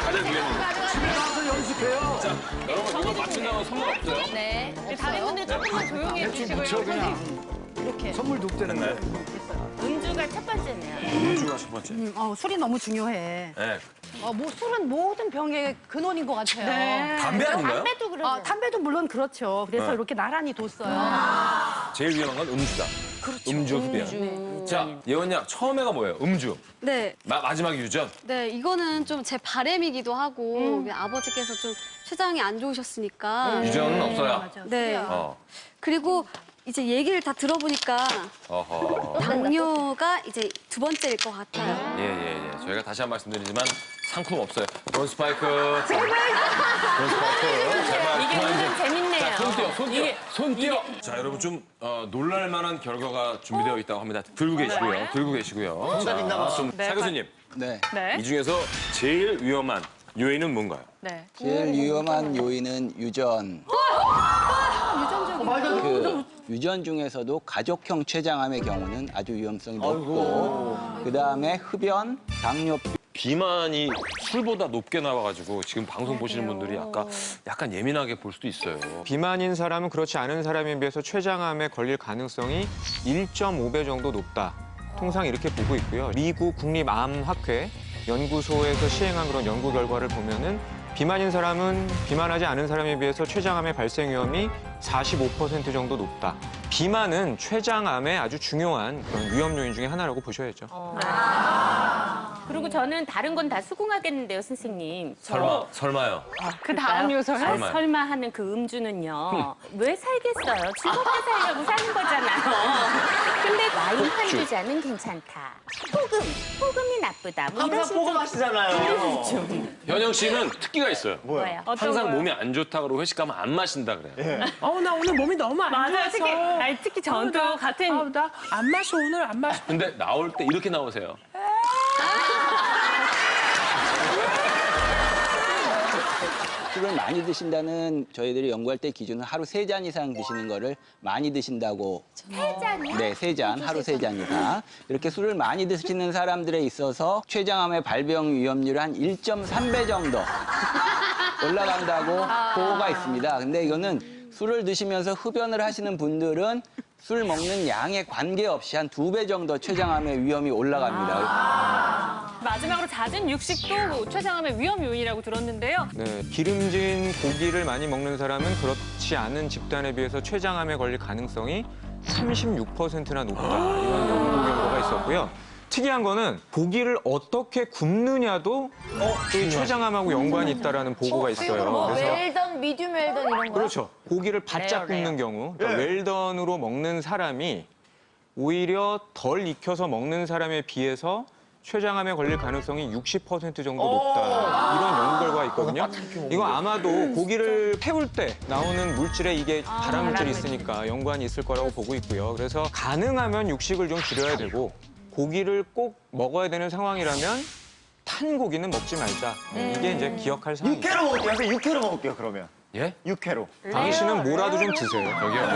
S1: 가장 위험한
S4: 집에 가서 연습해요.
S1: 자, 여러분 이거 맞춘다면 선물 없어요?
S5: 네.
S2: 다른 분들 조금만 조용히 해주시고요.
S4: 그냥
S17: 이렇게.
S4: 선물도 없대는데.
S10: 음주가 첫 번째네요.
S1: 음주가 첫 번째.
S17: 술이 너무 중요해.
S1: 네.
S17: 뭐 술은 모든 병의 근원인 것 같아요.
S1: 담배 아닌가요?
S10: 담배도 그러죠.
S17: 담배도 물론 그렇죠. 그래서
S1: 네.
S17: 이렇게 나란히 뒀어요.
S1: 제일 위험한 건 음주다.
S17: 그렇죠.
S1: 음주 흡연. 자, 예원 양 처음에가 뭐예요? 음주.
S8: 네,
S1: 마지막이 유전.
S8: 네, 이거는 좀 제 바람이기도 하고 아버지께서 좀 췌장이 안 좋으셨으니까.
S1: 유전은 없어요.
S8: 네.
S1: 어.
S8: 그리고 이제 얘기를 다 들어보니까
S1: 어허.
S8: 당뇨가 이제 두 번째일 것 같아요.
S1: 예. 저희가 다시 한 번 말씀드리지만 상품 없어요. 돈 스파이크. 제발. 돈 스파이크. 제발.
S10: 이게 은근 재밌네요.
S1: 자, 손 띄어. 자, 여러분 좀 놀랄 만한 결과가 준비되어 있다고 합니다. 들고 계시고요. 자, 좀 차 교수님.
S9: 네.
S2: 네.
S1: 이 중에서 제일 위험한 요인은 뭔가요?
S2: 네.
S9: 제일 위험한 요인은 유전. 그 유전 중에서도 가족형 췌장암의 경우는 아주 위험성이 높고 그다음에 흡연, 당뇨병.
S1: 비만이 술보다 높게 나와가지고 지금 방송 보시는 분들이 약간 예민하게 볼 수도 있어요.
S13: 비만인 사람은 그렇지 않은 사람에 비해서 췌장암에 걸릴 가능성이 1.5배 정도 높다. 통상 이렇게 보고 있고요. 미국 국립암학회 연구소에서 시행한 그런 연구 결과를 보면은 비만인 사람은 비만하지 않은 사람에 비해서 췌장암의 발생 위험이 45% 정도 높다. 비만은 췌장암의 아주 중요한 그런 위험 요인 중에 하나라고 보셔야죠.
S10: 그리고 저는 다른 건 다 수긍하겠는데요, 선생님.
S1: 설마요.
S2: 그 다음 요소요?
S10: 설마 하는 그 음주는요. 왜 살겠어요? 즐겁게 살려고 사는 거잖아요. 근데 와인 한두 잔은 괜찮다. 포금이 나쁘다. 뭐 이런
S6: 항상 포금 하시잖아요.
S10: 좀.
S1: 현영 씨는 특기가 있어요.
S10: 뭐예요?
S1: 항상 몸이 안 좋다 그러고 회식 가면 안 마신다 그래요.
S18: 나 오늘 몸이 너무 안
S2: 맞아요.
S18: 좋아서.
S2: 특히 전도 같은.
S18: 나 안 마셔, 오늘 안 마셔.
S1: 근데 나올 때 이렇게 나오세요.
S9: 술을 많이 드신다는 저희들이 연구할 때 기준은 하루 3잔 이상 드시는 거를 많이 드신다고.
S10: 3잔이요?
S9: 네, 3잔, 하루 3잔 이상. 이렇게 술을 많이 드시는 사람들에 있어서 췌장암의 발병 위험률이 한 1.3배 정도 올라간다고 보고가 있습니다. 근데 이거는 술을 드시면서 흡연을 하시는 분들은 술 먹는 양에 관계없이 한 2배 정도 췌장암의 위험이 올라갑니다.
S2: 마지막으로 잦은 육식도 췌장암의 위험 요인이라고 들었는데요.
S13: 네, 기름진 고기를 많이 먹는 사람은 그렇지 않은 집단에 비해서 췌장암에 걸릴 가능성이 36%나 높다. 이런 연구 결과가 있었고요. 특이한 거는 고기를 어떻게 굽느냐도 이 췌장암하고 연관이 있다라는 보고가 있어요.
S5: 뭐
S13: 그래서
S5: 웰던, 미디움 웰던 이런 거요?
S13: 그렇죠. 고기를 바짝 굽는 경우, 그러니까 웰던으로 먹는 사람이 오히려 덜 익혀서 먹는 사람에 비해서 췌장암에 걸릴 가능성이 60% 정도 높다. 이런 연구 결과가 있거든요. 이거 아마도 고기를 태울 때 나오는 물질에 이게 발암물질이 있으니까 연관이 있을 거라고 보고 있고요. 그래서 가능하면 육식을 좀 줄여야 되고 고기를 꼭 먹어야 되는 상황이라면 탄 고기는 먹지 말자. 이게 이제 기억할 사항입니다.
S6: 육회로 먹을게요. 그래서 육회로 먹을게요, 그러면.
S1: 예?
S6: 육회로.
S13: 당신은 뭐라도 좀 드세요.
S1: 여기요.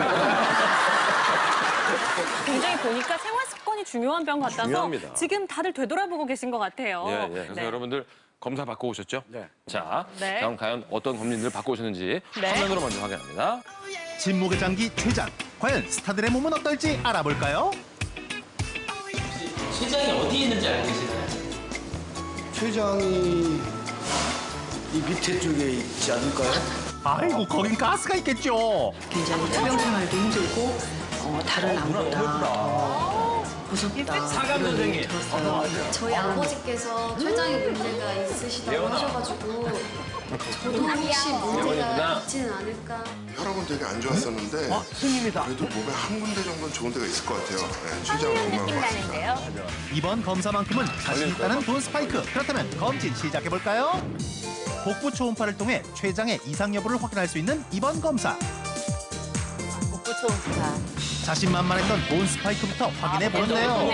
S2: 굉장히 보니까 생활 습관이 중요한 병 같아서
S1: 중요합니다.
S2: 지금 다들 되돌아보고 계신 것 같아요.
S1: 예. 그래서
S2: 네.
S1: 여러분들 검사 받고 오셨죠?
S4: 네.
S1: 자,
S2: 네.
S1: 다음 과연 어떤 검진들을 받고 오셨는지
S2: 네.
S1: 화면으로 먼저 확인합니다.
S3: 진목의 장기 췌장. 과연 스타들의 몸은 어떨지 알아볼까요?
S18: 췌장이 어디에 있는지 알고 계세요?
S4: 췌장이 이 밑에 쪽에 있지 않을까요?
S3: 아이고, 거긴 가스가 있겠죠.
S21: 굉장히 투병 생활도 힘들고 다른 암보다 무섭다.
S18: 사감 선생님.
S21: 들었어요.
S8: 저희 아버지께서 췌장에 문제가 있으시다고 하셔가지고 저도 혹시 문제가 있지는 않을까.
S14: 혈압은 되게 안 좋았었는데
S4: 스님이다.
S14: 그래도 몸에 한 군데 정도는 좋은 데가 있을 것 같아요. 네, 췌장 건강한 것 같습니다.
S3: 이번 검사만큼은 자신 있다는 돈 스파이크. 그렇다면 검진 시작해볼까요? 복부 초음파를 통해 췌장의 이상 여부를 확인할 수 있는 이번 검사.
S10: 복부 초음파.
S3: 자신만만했던 돈 스파이크부터 확인해 보는데요.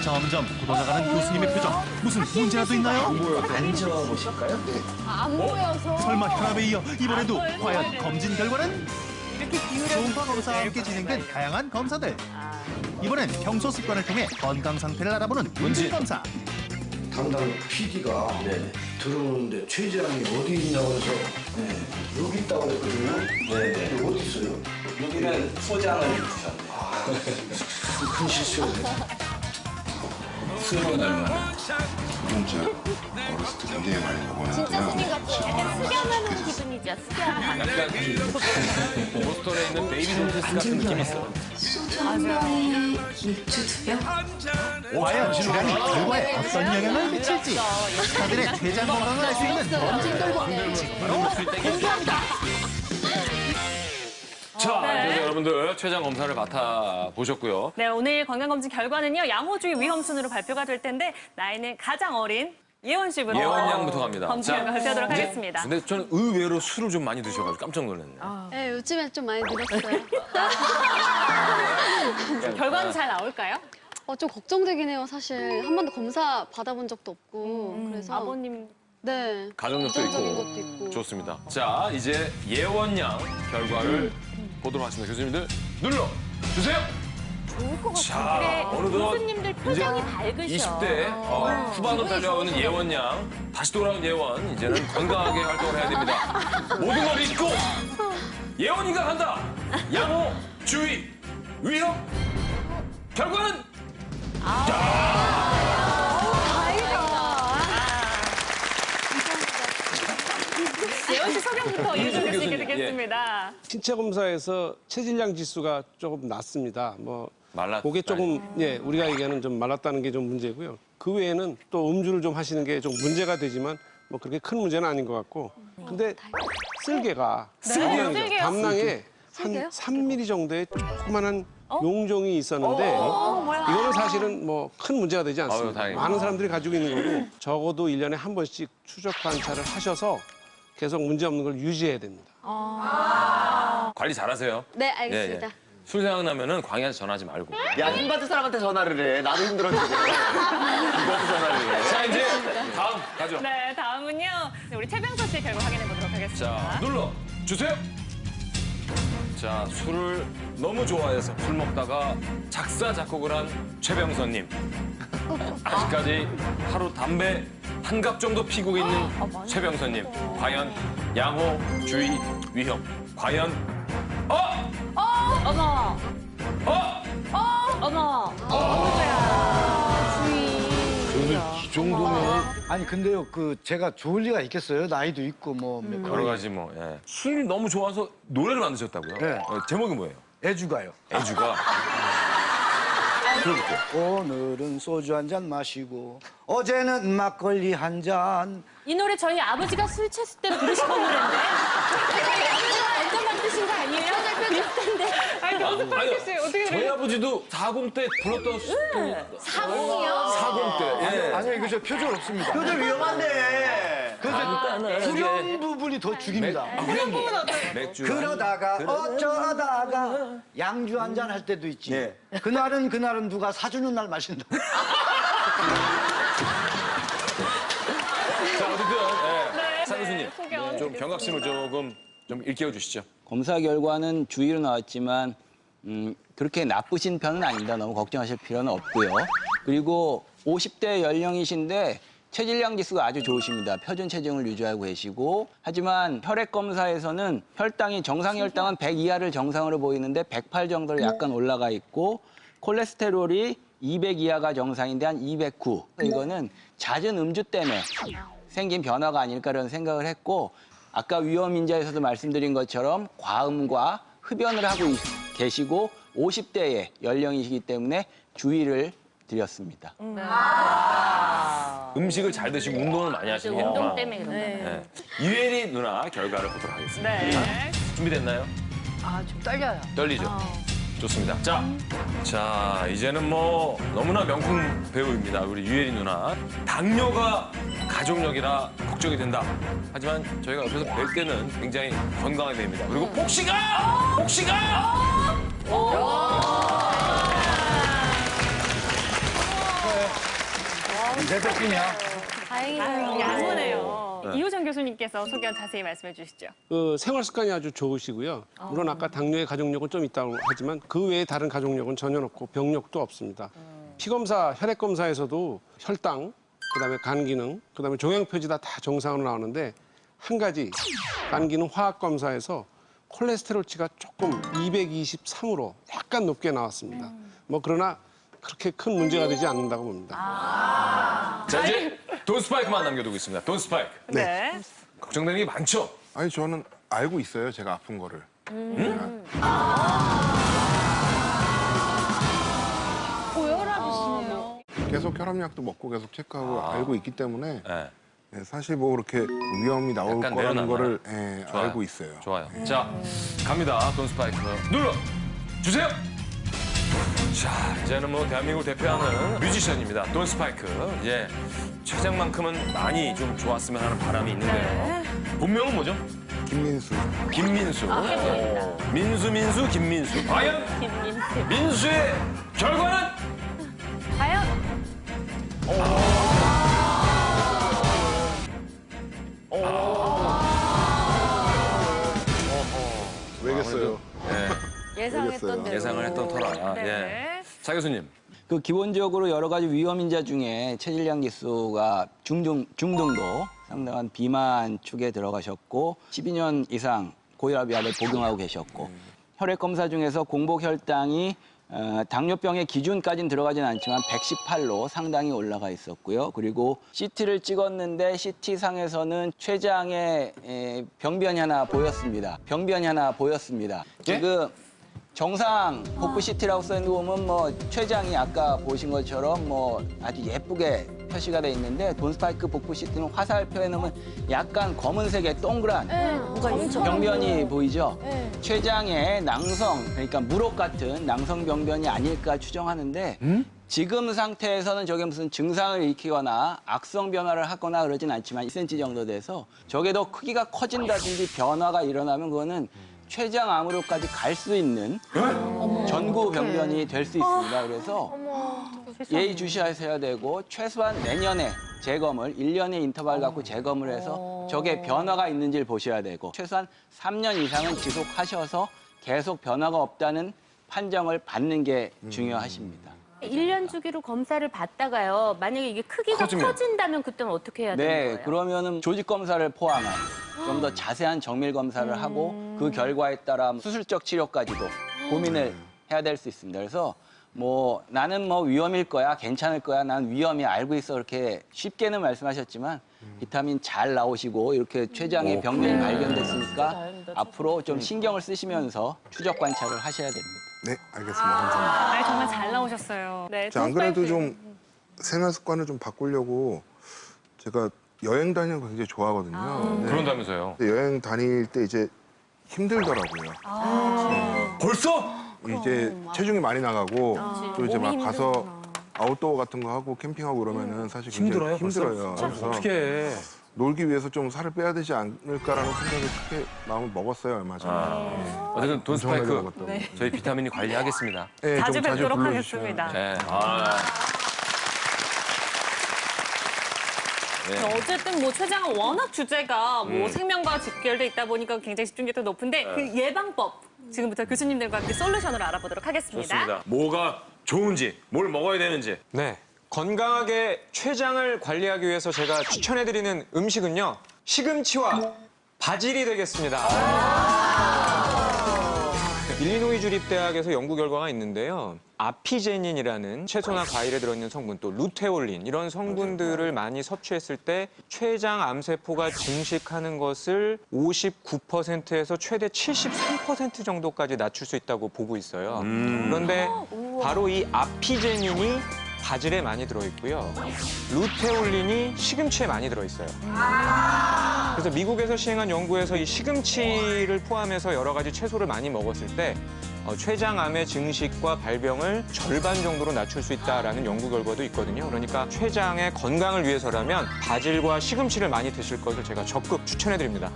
S3: 점점 굳어나가는 교수님의 표정. 무슨 문제라도 있나요?
S15: 앉아보실까요?
S5: 안 보여서.
S3: 설마 혈압에 이어 이번에도 과연 검진 결과는? 초음파 검사와 함께 진행된 다양한 검사들. 이번엔 평소 습관을 통해 건강 상태를 알아보는 문진 검사.
S4: 담당 PD가 들어오는데 췌장이 어디 있냐고 해서 여기 있다고 그랬거든요. 근데 어디 있어요?
S9: 여기는 소장을 주셨네요.
S4: 큰 실수였네.
S9: 술은 얼마나?
S14: 두 번째 어렸을 때 굉장히 많이 먹었는데요.
S10: 진짜 스님 같아. 약간 수련하는 기분이죠, 수련.
S1: 약간 보스턴에 있는 베이비 돈테스 같은 느낌이 있어요.
S21: 소주 한 병에 맥주 2병?
S3: 과연 췌장이 결과에 어떤 영향을 미칠지. 스타들의 췌장 건강을 알 수 있는 검진 결과. 지금 바로 공개합니다.
S1: 자, 이제 여러분들 췌장 검사를 맡아보셨고요.
S2: 네, 오늘 건강검진 결과는요. 양호주의 위험순으로 발표가 될 텐데 나이는 가장 어린 예원 씨부터
S1: 예원 양부터 갑니다.
S2: 검진 결과 발표하도록
S1: 이제-
S2: 하겠습니다.
S1: 근데 저는 의외로 술을 좀 많이 드셔가지고 깜짝 놀랐네요.
S8: 네, 요즘에 좀 많이 늘었어요.
S2: 결과는 잘 나올까요?
S8: 좀 걱정되긴 해요, 사실. 한 번도 검사 받아본 적도 없고. 그래서
S2: 아버님.
S8: 네.
S1: 가족력도
S8: 부정적인 것도
S1: 있고.
S8: 있고.
S1: 좋습니다. 자, 이제 예원 양 결과를 보도록 하겠습니다. 교수님들 눌러주세요.
S10: 좋을 것
S1: 자,
S10: 같은데
S1: 어느덧
S10: 교수님들 표정이 밝으셔.
S1: 20대 후반으로 달려오는 예원 양. 다시 돌아온 예원. 이제는 건강하게 활동을 해야 됩니다. 모든 걸 잊고 예원이가 간다. 양호, 주의, 위험. 결과는
S2: 예원 씨 소견부터 유준 교수님께
S11: 교수님,
S2: 듣겠습니다.
S11: 신체 검사에서 체질량 지수가 조금 낮습니다. 그게 조금 우리가 얘기하는 좀 말랐다는 게 좀 문제고요. 그 외에는 또 음주를 좀 하시는 게 좀 문제가 되지만 뭐 그렇게 큰 문제는 아닌 것 같고. 근데 쓸개가 담낭에 한 3mm 정도의 조그만한 용종이 있었는데 이거는 사실은 뭐 큰 문제가 되지 않습니다.
S1: 다행이다.
S11: 많은 사람들이 가지고 있는 거고 적어도 1년에 한 번씩 추적 관찰을 하셔서 계속 문제 없는 걸 유지해야 됩니다.
S1: 관리 잘하세요.
S8: 네, 알겠습니다.
S1: 술 생각나면은 광희한테 전화하지 말고.
S6: 야, 힘받은 사람한테 전화를 해. 나도 힘들었는데. 누구한테 전화를 해.
S1: 자, 이제 다음 가죠.
S2: 네, 다음은요. 우리 최병서 씨의 결과 확인해 보도록 하겠습니다.
S1: 자, 눌러 주세요. 자, 술을 너무 좋아해서 술 먹다가 작사 작곡을 한 최병선님. 아직까지 하루 담배 한 갑 정도 피고 있는 최병선님. 과연 양호, 주의, 위험. 과연
S2: 어머. 어머.
S4: 그래도 이 정도면 아니 근데요 그 제가 좋을 리가 있겠어요? 나이도 있고 뭐
S1: 여러 가지 뭐. 예. 술이 너무 좋아서 노래를 만드셨다고요?
S4: 네.
S1: 제목이 뭐예요?
S4: 애주가요.
S1: 애주가.
S4: 오늘은 소주 한 잔 마시고 어제는 막걸리 한 잔.
S10: 이 노래 저희 아버지가 술 취했을 때 부르신 노래인데. 완전 만드신 거 아니에요? 비슷한데.
S2: 아니, 연습하겠어요. 어떻게
S1: 저희
S2: 그래요?
S1: 아버지도 40 때 불렀던
S8: 40이요?
S1: 40 때. 예.
S4: 아니 이거 저 표정 없습니다.
S6: 표정 위험한데.
S4: 후렴 부분이 더 죽입니다.
S1: 후렴 부분 맥주.
S4: 그러다가 어쩌다가 양주 한 잔 할 때도 있지. 그날은 누가 사주는 날 마신다.
S1: 자, 어쨌든 상 교수님
S2: 소개
S1: 좀 경각심을 조금 좀 일깨워 주시죠.
S9: 검사 결과는 주의로 나왔지만 그렇게 나쁘신 편은 아닙니다. 너무 걱정하실 필요는 없고요. 그리고 50대 연령이신데 체질량 지수가 아주 좋으십니다. 표준 체중을 유지하고 계시고 하지만 혈액 검사에서는 혈당이 정상 혈당은 100 이하를 정상으로 보이는데 108 정도로 약간 올라가 있고 콜레스테롤이 200 이하가 정상인데 한 209. 이거는 잦은 음주 때문에 생긴 변화가 아닐까라는 생각을 했고 아까 위험인자에서도 말씀드린 것처럼 과음과 흡연을 하고 계시고 50대의 연령이시기 때문에 주의를 드렸습니다.
S1: 음식을 잘 드시고 운동을 많이 하시니까.
S10: 운동 때문에 그런 거예요.
S1: 네. 이유혜리 누나 결과를 보도록 하겠습니다.
S2: 네.
S1: 준비됐나요?
S17: 좀 떨려요.
S1: 떨리죠? 좋습니다. 자, 이제는 뭐 너무나 명품 배우입니다. 우리 유혜리 누나. 당뇨가 가족력이라 걱정이 된다. 하지만 저희가 옆에서 뵐 때는 굉장히 건강하게 됩니다. 그리고 복시가!
S4: 내 덕분이야.
S2: 다행이네요. 양호네요. 이호정 교수님께서 소견 자세히 말씀해 주시죠.
S11: 그 생활 습관이 아주 좋으시고요. 물론 아까 당뇨의 가족력은 좀 있다고 하지만 그 외에 다른 가족력은 전혀 없고 병력도 없습니다. 피검사, 혈액 검사에서도 혈당, 그다음에 간 기능, 그다음에 종양 표지다 다 정상으로 나오는데 한 가지 간 기능 화학 검사에서 콜레스테롤치가 조금 223으로 약간 높게 나왔습니다. 뭐 그러나 그렇게 큰 문제가 되지 않는다고 봅니다.
S1: 자, 이제 돈 스파이크만 남겨두고 있습니다. 돈 스파이크.
S2: 네.
S1: 걱정되는 게 많죠?
S7: 아니 저는 알고 있어요. 제가 아픈 거를.
S8: 고혈압이시네요.
S7: 계속 혈압약도 먹고 계속 체크하고 알고 있기 때문에
S1: 네.
S7: 사실 뭐 그렇게 위험이 나올
S1: 약간
S7: 거라는
S1: 내려놨나요?
S7: 거를
S1: 좋아요.
S7: 알고 있어요.
S1: 좋아요. 자, 갑니다. 돈 스파이크. 눌러 주세요. 자, 이제는 뭐 대한민국을 대표하는 뮤지션입니다. 돈 스파이크. 이제 최장만큼은 많이 좀 좋았으면 하는 바람이 있는데요. 본명은 뭐죠?
S7: 김민수.
S1: 김민수. 민수, 김민수. 과연 민수의 결과는?
S2: 과연?
S7: 왜겠어요?
S5: 예상했던 대로.
S1: 예상을 했던 터라.
S2: 네.
S1: 예. 차 교수님.
S9: 그 기본적으로 여러 가지 위험인자 중에 체질량 지수가 중등도 상당한 비만 축에 들어가셨고 12년 이상 고혈압약을 복용하고 계셨고 혈액 검사 중에서 공복 혈당이 당뇨병의 기준까지는 들어가진 않지만 118로 상당히 올라가 있었고요. 그리고 CT를 찍었는데 CT상에서는 췌장에 병변이 하나 보였습니다.
S1: 예?
S9: 지금 정상 복부 CT라고 써있는 거 보면 뭐 췌장이 아까 보신 것처럼 뭐 아주 예쁘게 표시가 돼 있는데 돈스파이크 복부 CT는 화살표에 넣으면 약간 검은색의 동그란 병변이 보이죠? 췌장의 낭성, 그러니까 무록 같은 낭성 병변이 아닐까 추정하는데 지금 상태에서는 저게 무슨 증상을 일으키거나 악성 변화를 하거나 그러진 않지만 1cm 정도 돼서 저게 더 크기가 커진다든지 변화가 일어나면 그거는 췌장암으로까지 갈 수 있는 전구 병변이 될 수 있습니다. 그래서 예의주시하셔야 되고 최소한 내년에 재검을 1년의 인터벌 갖고 재검을 해서 저게 변화가 있는지를 보셔야 되고 최소한 3년 이상은 지속하셔서 계속 변화가 없다는 판정을 받는 게 중요하십니다.
S10: 1년 주기로 검사를 받다가요. 만약에 이게 크기가 커진다면 그때는 어떻게 해야 되는 거예요?
S9: 네, 그러면은 조직 검사를 포함한 좀 더 자세한 정밀 검사를 하고 그 결과에 따라 수술적 치료까지도 고민을 해야 될 수 있습니다. 그래서 뭐 나는 뭐 위험일 거야, 괜찮을 거야, 난 위험이 알고 있어 그렇게 쉽게는 말씀하셨지만 비타민 잘 나오시고 이렇게 췌장의 병변이 발견됐으니까 앞으로 좀 신경을 쓰시면서 추적 관찰을 하셔야 됩니다.
S7: 네, 알겠습니다. 감사합니다.
S2: 아, 정말 잘 나오셨어요. 네,
S7: 안 그래도 좀 생활 습관을 좀 바꾸려고 제가 여행 다니는 거 굉장히 좋아하거든요. 네.
S1: 그런다면서요?
S7: 근데 여행 다닐 때 이제 힘들더라고요.
S1: 벌써?
S7: 이제 체중이 많이 나가고 또 이제 막 가서 아웃도어 같은 거 하고 캠핑하고 그러면은 사실 굉장히 힘들어요. 그래서
S1: 어떻게
S7: 놀기 위해서 좀 살을 빼야 되지 않을까라는 생각을 크게 마음을 먹었어요, 얼마 전에.
S1: 어쨌든 돈스파이크
S7: 엄청나게 먹었다고.
S1: 저희 비타민이 관리하겠습니다.
S7: 네,
S2: 자주
S7: 좀 자주
S2: 뵙도록
S7: 불러주시면.
S2: 하겠습니다.
S1: 네. 네.
S2: 어쨌든 뭐 췌장은 워낙 주제가 뭐 생명과 직결돼 있다 보니까 굉장히 집중력도 높은데 그 예방법 지금부터 교수님들과 함께 솔루션으로 알아보도록 하겠습니다.
S1: 좋습니다. 뭐가 좋은지, 뭘 먹어야 되는지.
S13: 네. 건강하게 췌장을 관리하기 위해서 제가 추천해드리는 음식은요. 시금치와 바질이 되겠습니다. 일리노이 주립대학에서 연구 결과가 있는데요. 아피제닌이라는 채소나 과일에 들어있는 성분, 또 루테올린 이런 성분들을 많이 섭취했을 때 췌장 암세포가 증식하는 것을 59%에서 최대 73% 정도까지 낮출 수 있다고 보고 있어요. 그런데 바로 이 아피제닌이 바질에 많이 들어있고요. 루테올린이 시금치에 많이 들어있어요. 그래서 미국에서 시행한 연구에서 이 시금치를 포함해서 여러 가지 채소를 많이 먹었을 때 췌장암의 증식과 발병을 절반 정도로 낮출 수 있다는 연구 결과도 있거든요. 그러니까 췌장의 건강을 위해서라면 바질과 시금치를 많이 드실 것을 제가 적극 추천해드립니다.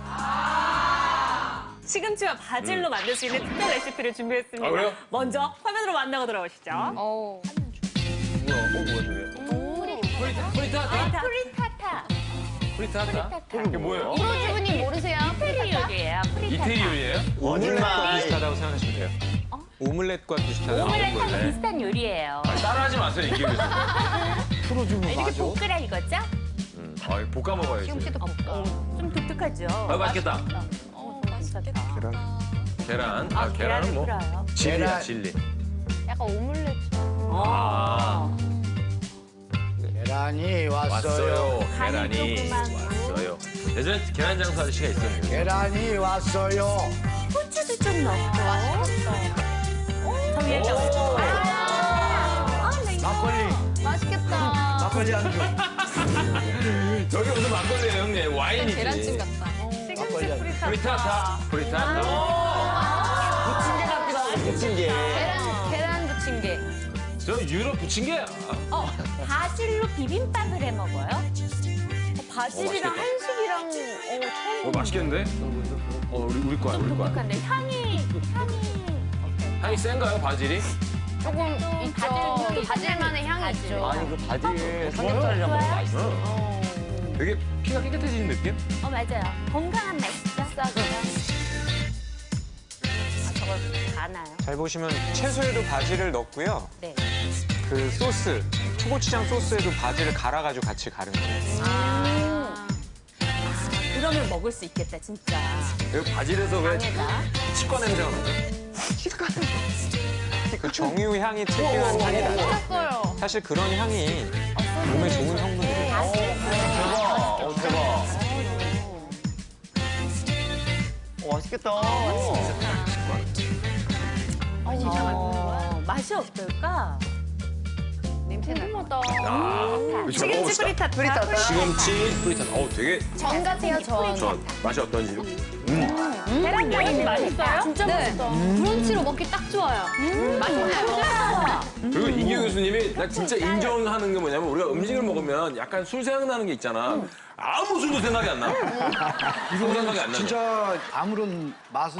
S2: 시금치와 바질로 만들 수 있는 특별 레시피를 준비했습니다.
S1: 아, 그래요?
S2: 먼저 화면으로 만나고 들어오시죠.
S1: 프리타타? 이게 뭐예요?
S5: 프로주부님 모르세요?
S10: 이태리 요리예요.
S1: 이태리 요리예요?
S13: 오믈렛과 비슷하다고 생각하시면 돼요. 오믈렛과 비슷하다.
S10: 오믈렛하고 비슷한 요리예요.
S1: 따라하지 마세요, 이게 그래서.
S10: 이렇게 볶으라 이거죠?
S1: 볶아 먹어야지.
S5: 시금치도 볶아.
S10: 좀 독특하죠?
S1: 맛있겠다.
S10: 맛있겠다.
S7: 계란.
S1: 계란. 계란은 뭐
S10: 풀어요.
S1: 진리야, 진리.
S5: 약간 오믈렛처럼.
S12: 계란이
S1: 왔어요.
S10: 간이
S1: 계란이
S10: 조그맣고.
S1: 왔어요. 예전에 계란 장수 아저씨가 있었는데.
S12: 계란이 왔어요.
S10: 후추도 좀 넣고. 정리했다.
S12: 막걸리.
S5: 맛있겠다.
S12: 막걸리 한 줄.
S1: 저게 무슨 막걸리예요, 형님? 와인이지.
S5: 계란찜 같다.
S2: 시금치
S1: 프리타타. 프리타타.
S2: 부침개 같기도 하고.
S1: 부침개.
S5: 계란 부침개.
S1: 저 유럽 부침개야.
S10: 바질로 비빔밥을 해 먹어요.
S5: 바질이랑 한식이랑 처음.
S1: 맛있겠는데? 우리 거야, 우리 거야.
S10: 독특한데
S1: 향이 센가요, 바질이?
S5: 조금 있죠. 바질만의 향이 있죠.
S6: 아니 그 바질 삼겹살이랑 먹으면 맛있어.
S1: 되게 피가 깨끗해지는 느낌?
S10: 맞아요. 건강한 맛이죠. 싸고요. 저걸 다 나요.
S13: 잘 보시면 채소에도 바질을 넣고요.
S10: 네.
S13: 그 소스, 초고추장 소스에도 바질을 갈아가지고 같이 가른 거예요.
S10: 그러면 먹을 수 있겠다, 진짜.
S1: 여기 바질에서 왜
S10: 방에다.
S1: 치과 냄새가 나죠?
S13: 그 정유 향이 특유한 향이 나죠.
S5: 맛있었어요.
S13: 사실 그런 향이 몸에 좋은 성분들이에요.
S6: 대박. 대박. 맛있겠다.
S2: 맛이 어떨까?
S5: 냄새 나다.
S2: 시금치 프리타타.
S1: 시금치 프리타타. 되게
S5: 전 같아요, 전.
S1: 맛이 어떤지.
S2: 계란찜 맛있어요?
S8: 진짜 맛있다. 브런치로 먹기 딱 좋아요.
S2: 맛있어요.
S1: 그리고 이기호 교수님이 나 진짜 인정하는 게 뭐냐면 우리가 음식을 먹으면 약간 술 생각나는 게 있잖아. 아무 술도 생각이 안 나. 이거 생각이 안 나.
S4: 진짜 아무런 맛은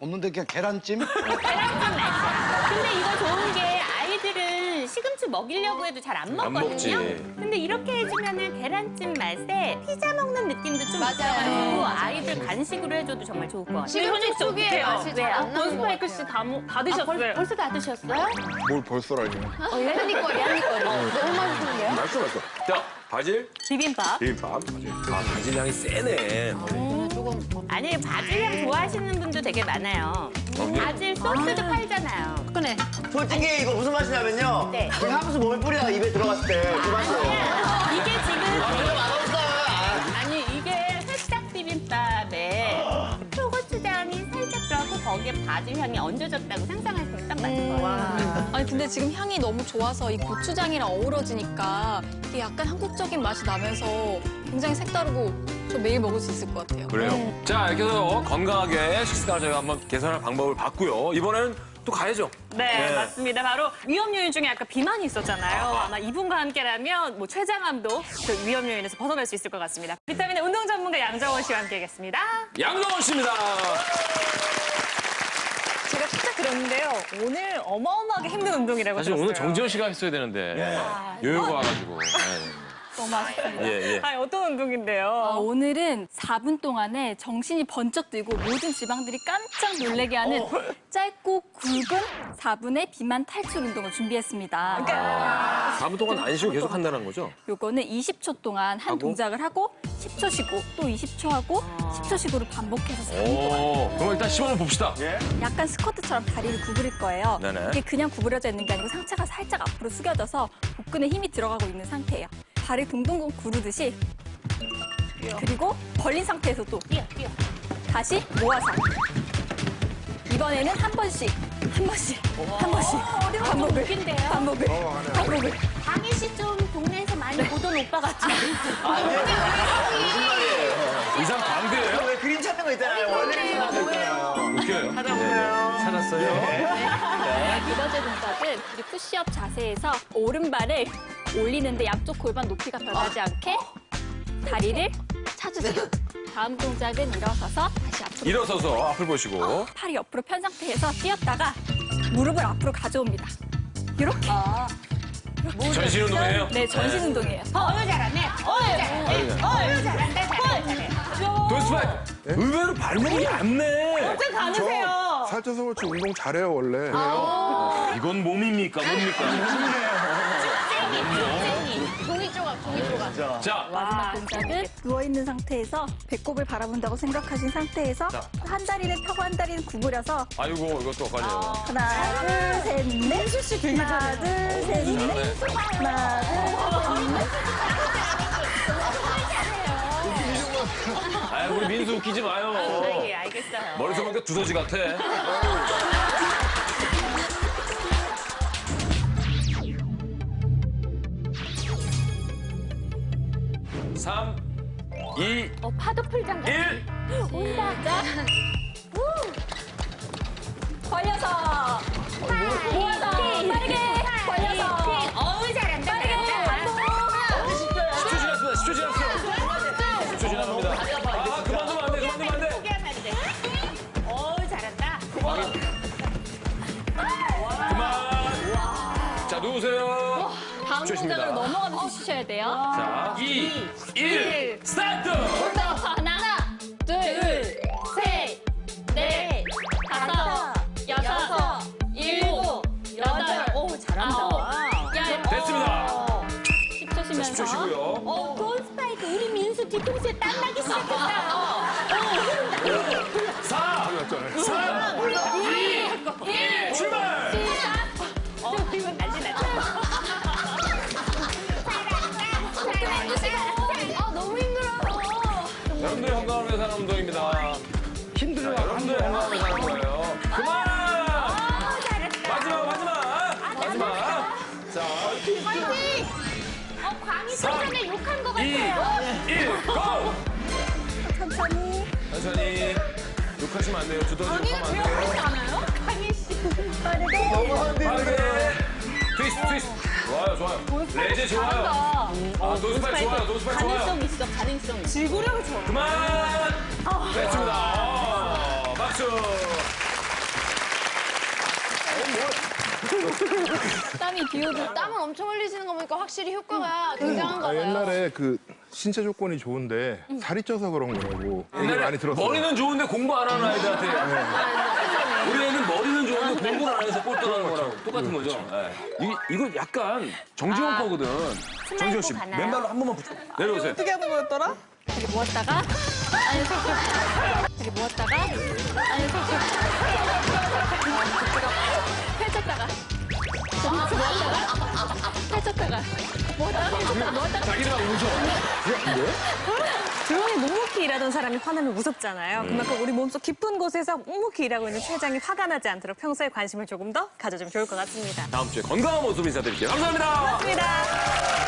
S4: 없는데 그냥 계란찜?
S10: 근데 이거 좋은 게 아이들은 시금치 먹이려고 해도 잘 안
S1: 안 먹지.
S10: 먹거든요. 근데 이렇게 해주면은 계란찜 맛에 피자 먹는 느낌도 좀
S5: 맞아요.
S10: 있어가지고 아이들 간식으로 해줘도 정말 좋을 것 같아요.
S5: 시금치 특유의 맛이 잘 안 나는 것
S2: 본스파이크
S5: 같아요.
S2: 씨다 드셨어요?
S10: 벌써 다 드셨어요?
S7: 뭘 벌써라니.
S5: 한입거리. 너무 맛있는데요?
S1: 맛있어. 자, 바질.
S2: 비빔밥.
S1: 비빔밥. 바질 향이 세네.
S10: 아니 바질 향 좋아하시는 분도 되게 많아요. 바질 소스도 팔잖아요.
S2: 그래.
S6: 솔직히 이거 무슨 맛이냐면요.
S10: 네.
S6: 그 향수 몸에 뿌리다가 입에 들어갔을 때 그 맛이에요.
S10: 이게 지금
S6: 맛없어요.
S10: 아니 이게 회싹 비빔밥에 초고추장이 살짝 들어가고 거기에 바질 향이 얹어졌다고 상상하시면 딱 맞을 거예요.
S20: 아니 근데 지금 향이 너무 좋아서 이 고추장이랑 어우러지니까 이게 약간 한국적인 맛이 나면서 굉장히 색다르고 저 매일 먹을 수 있을 것 같아요.
S1: 그래요. 자, 이렇게 해서 건강하게 식습관을 저희가 한번 개선할 방법을 봤고요. 이번에는 또 가야죠.
S2: 네, 맞습니다. 바로 위험 요인 중에 아까 비만이 있었잖아요. 아마 이분과 함께라면 뭐 췌장암도 그 위험 요인에서 벗어날 수 있을 것 같습니다. 비타민의 운동 전문가 양정원 씨와 함께하겠습니다.
S1: 양정원 씨입니다.
S2: 제가 살짝 그랬는데요. 오늘 어마어마하게 힘든 운동이라고
S1: 사실
S2: 들었어요.
S1: 오늘 정지현 씨가 했어야 되는데 요요가 와가지고.
S20: 너무 맛있습니다.
S1: 예.
S2: 아니, 어떤 운동인데요?
S20: 오늘은 4분 동안에 정신이 번쩍 들고 모든 지방들이 깜짝 놀라게 하는 짧고 굵은 4분의 비만 탈출 운동을 준비했습니다.
S1: 4분 동안 안 쉬고 계속 한다는 거죠?
S20: 요거는 20초 동안 한
S1: 하고?
S20: 동작을 하고 10초 쉬고 또 20초 하고 10초 쉬고를 반복해서 4분 동안.
S1: 그럼 일단 시범을 봅시다.
S20: 약간 스쿼트처럼 다리를 구부릴 거예요.
S1: 네네.
S20: 이게 그냥 구부려져 있는 게 아니고 상체가 살짝 앞으로 숙여져서 복근에 힘이 들어가고 있는 상태예요. 다리 동동 구르듯이 그리고 벌린 상태에서 또 다시 모아서 이번에는 한 번씩 반복을
S10: 강희 씨 좀 동네에서 많이 보던 오빠 같죠?
S6: 무슨 말이에요?
S1: 이상 광대예요?
S6: 왜 그림 찾는 거 있잖아요. 원래 그림 찾는 거 있잖아요.
S1: 웃겨요. 찾았어요.
S20: 두 번째 동작은 우리 푸시업 자세에서 오른발을 올리는데 양쪽 골반 높이가 변하지 않게 다리를 찾으세요. 다음 동작은 일어서서 다시 앞으로.
S1: 일어서서 앞을 보시고.
S20: 팔이 옆으로 편 상태에서 뛰었다가 무릎을 앞으로 가져옵니다. 이렇게.
S1: 전신 운동이에요?
S20: 네, 전신 운동이에요.
S10: 잘하네. 잘해.
S1: 돈스파이크. 의외로 발목이 얇네.
S2: 어쩜 가느세요?
S7: 살쪄서 그렇지 운동 잘해요 원래.
S1: 이건 몸입니까? 뭡니까?
S5: 종이 조각.
S1: 자,
S20: 마지막 동작은 누워있는 상태에서 배꼽을 바라본다고 생각하신 상태에서 한 다리는 펴고 한 다리는 구부려서
S1: 아이고 이것도 엇갈려요.
S20: 하나, 둘, 셋, 넷. 하나, 둘, 셋, 넷. 하나, 둘, 셋, 넷.
S1: 아, 우리 민수 웃기지 마요.
S10: 예, 알겠어요.
S1: 머릿속 보니까 두더지 같아. 3, 2,
S10: 파도 풀장 같아.
S1: 1.
S10: 온다.
S20: 벌려서 모아서 빠르게 벌려서
S10: 어우 잘한다.
S1: 십 10초 지났어요. 10초 지났습니다. 아, 그만두면 안 돼.
S10: 포기하면 안 돼. 어우 잘한다.
S1: 그만. 자, 누우세요.
S20: 다음
S1: 10초
S20: 동작으로
S1: 쉽니다.
S20: 넘어가면서 쉬셔야 돼요.
S1: 자, 2, 1, 스타트!
S20: 하나, 둘, 셋, 넷, 다섯, 여섯, 일곱, 여덟,
S10: 잘한다.
S1: 됐습니다.
S20: 10초 쉬면서
S1: 10초 쉬고요.
S10: 돈스파이크 우리 민수 뒤통수에 땀 나기 시작했다.
S1: 4, 3, 2, 1, 출발!
S10: 이건 난리 났다.
S5: 너무 힘들어요.
S1: 여러분들의 건강을 위해서 하는 운동입니다.
S4: 힘들어요.
S1: 여러분들의 건강을 위해서 하는 거예요. 그만!
S10: 잘했다.
S1: 천천히. 욕하시면 안 돼요. 두더지 욕하면 안 돼요.
S2: 않아요? 강희 씨.
S1: 빠르게. 트위스트. 좋아요, 좋아요. 레제 좋아요. 노스파이크 좋아요, 노스파이크 좋아요.
S10: 가능성 있어, 가능성 있어.
S2: 지구력이 좋아.
S1: 그만! 됐습니다. 박수.
S8: 땀이 비오듯
S5: 땀을 엄청 흘리시는 거 보니까 확실히 효과가 굉장한가 봐요.
S7: 옛날에 그 신체 조건이 좋은데 살이 쪄서 그런 거라고 얘기 많이 들었어요.
S1: 머리는 좋은데 공부 안 하는 아이들한테. 우리 애는 머리는 좋은데 공부를 안 해서 꼴등하는 거라고 똑같은 거죠. 네. 이거 약간 정지원 거거든. 정지원 씨
S10: 가나요?
S1: 맨발로 한 번만 붙여. 내려오세요.
S2: 어떻게 하는 거였더라?
S20: 이렇게 모았다가 아니 이렇게 모았다가 아니 펼쳤다가 펼쳤다가 모았다가
S1: 자기가 웃어.
S2: 조용히 묵묵히 일하던 사람이 화나면 무섭잖아요. 그만큼 우리 몸속 깊은 곳에서 묵묵히 일하고 있는 췌장이 화가 나지 않도록 평소에 관심을 조금 더 가져주면 좋을 것 같습니다.
S1: 다음 주에 건강한 모습 인사드릴게요. 감사합니다.
S2: 고맙습니다.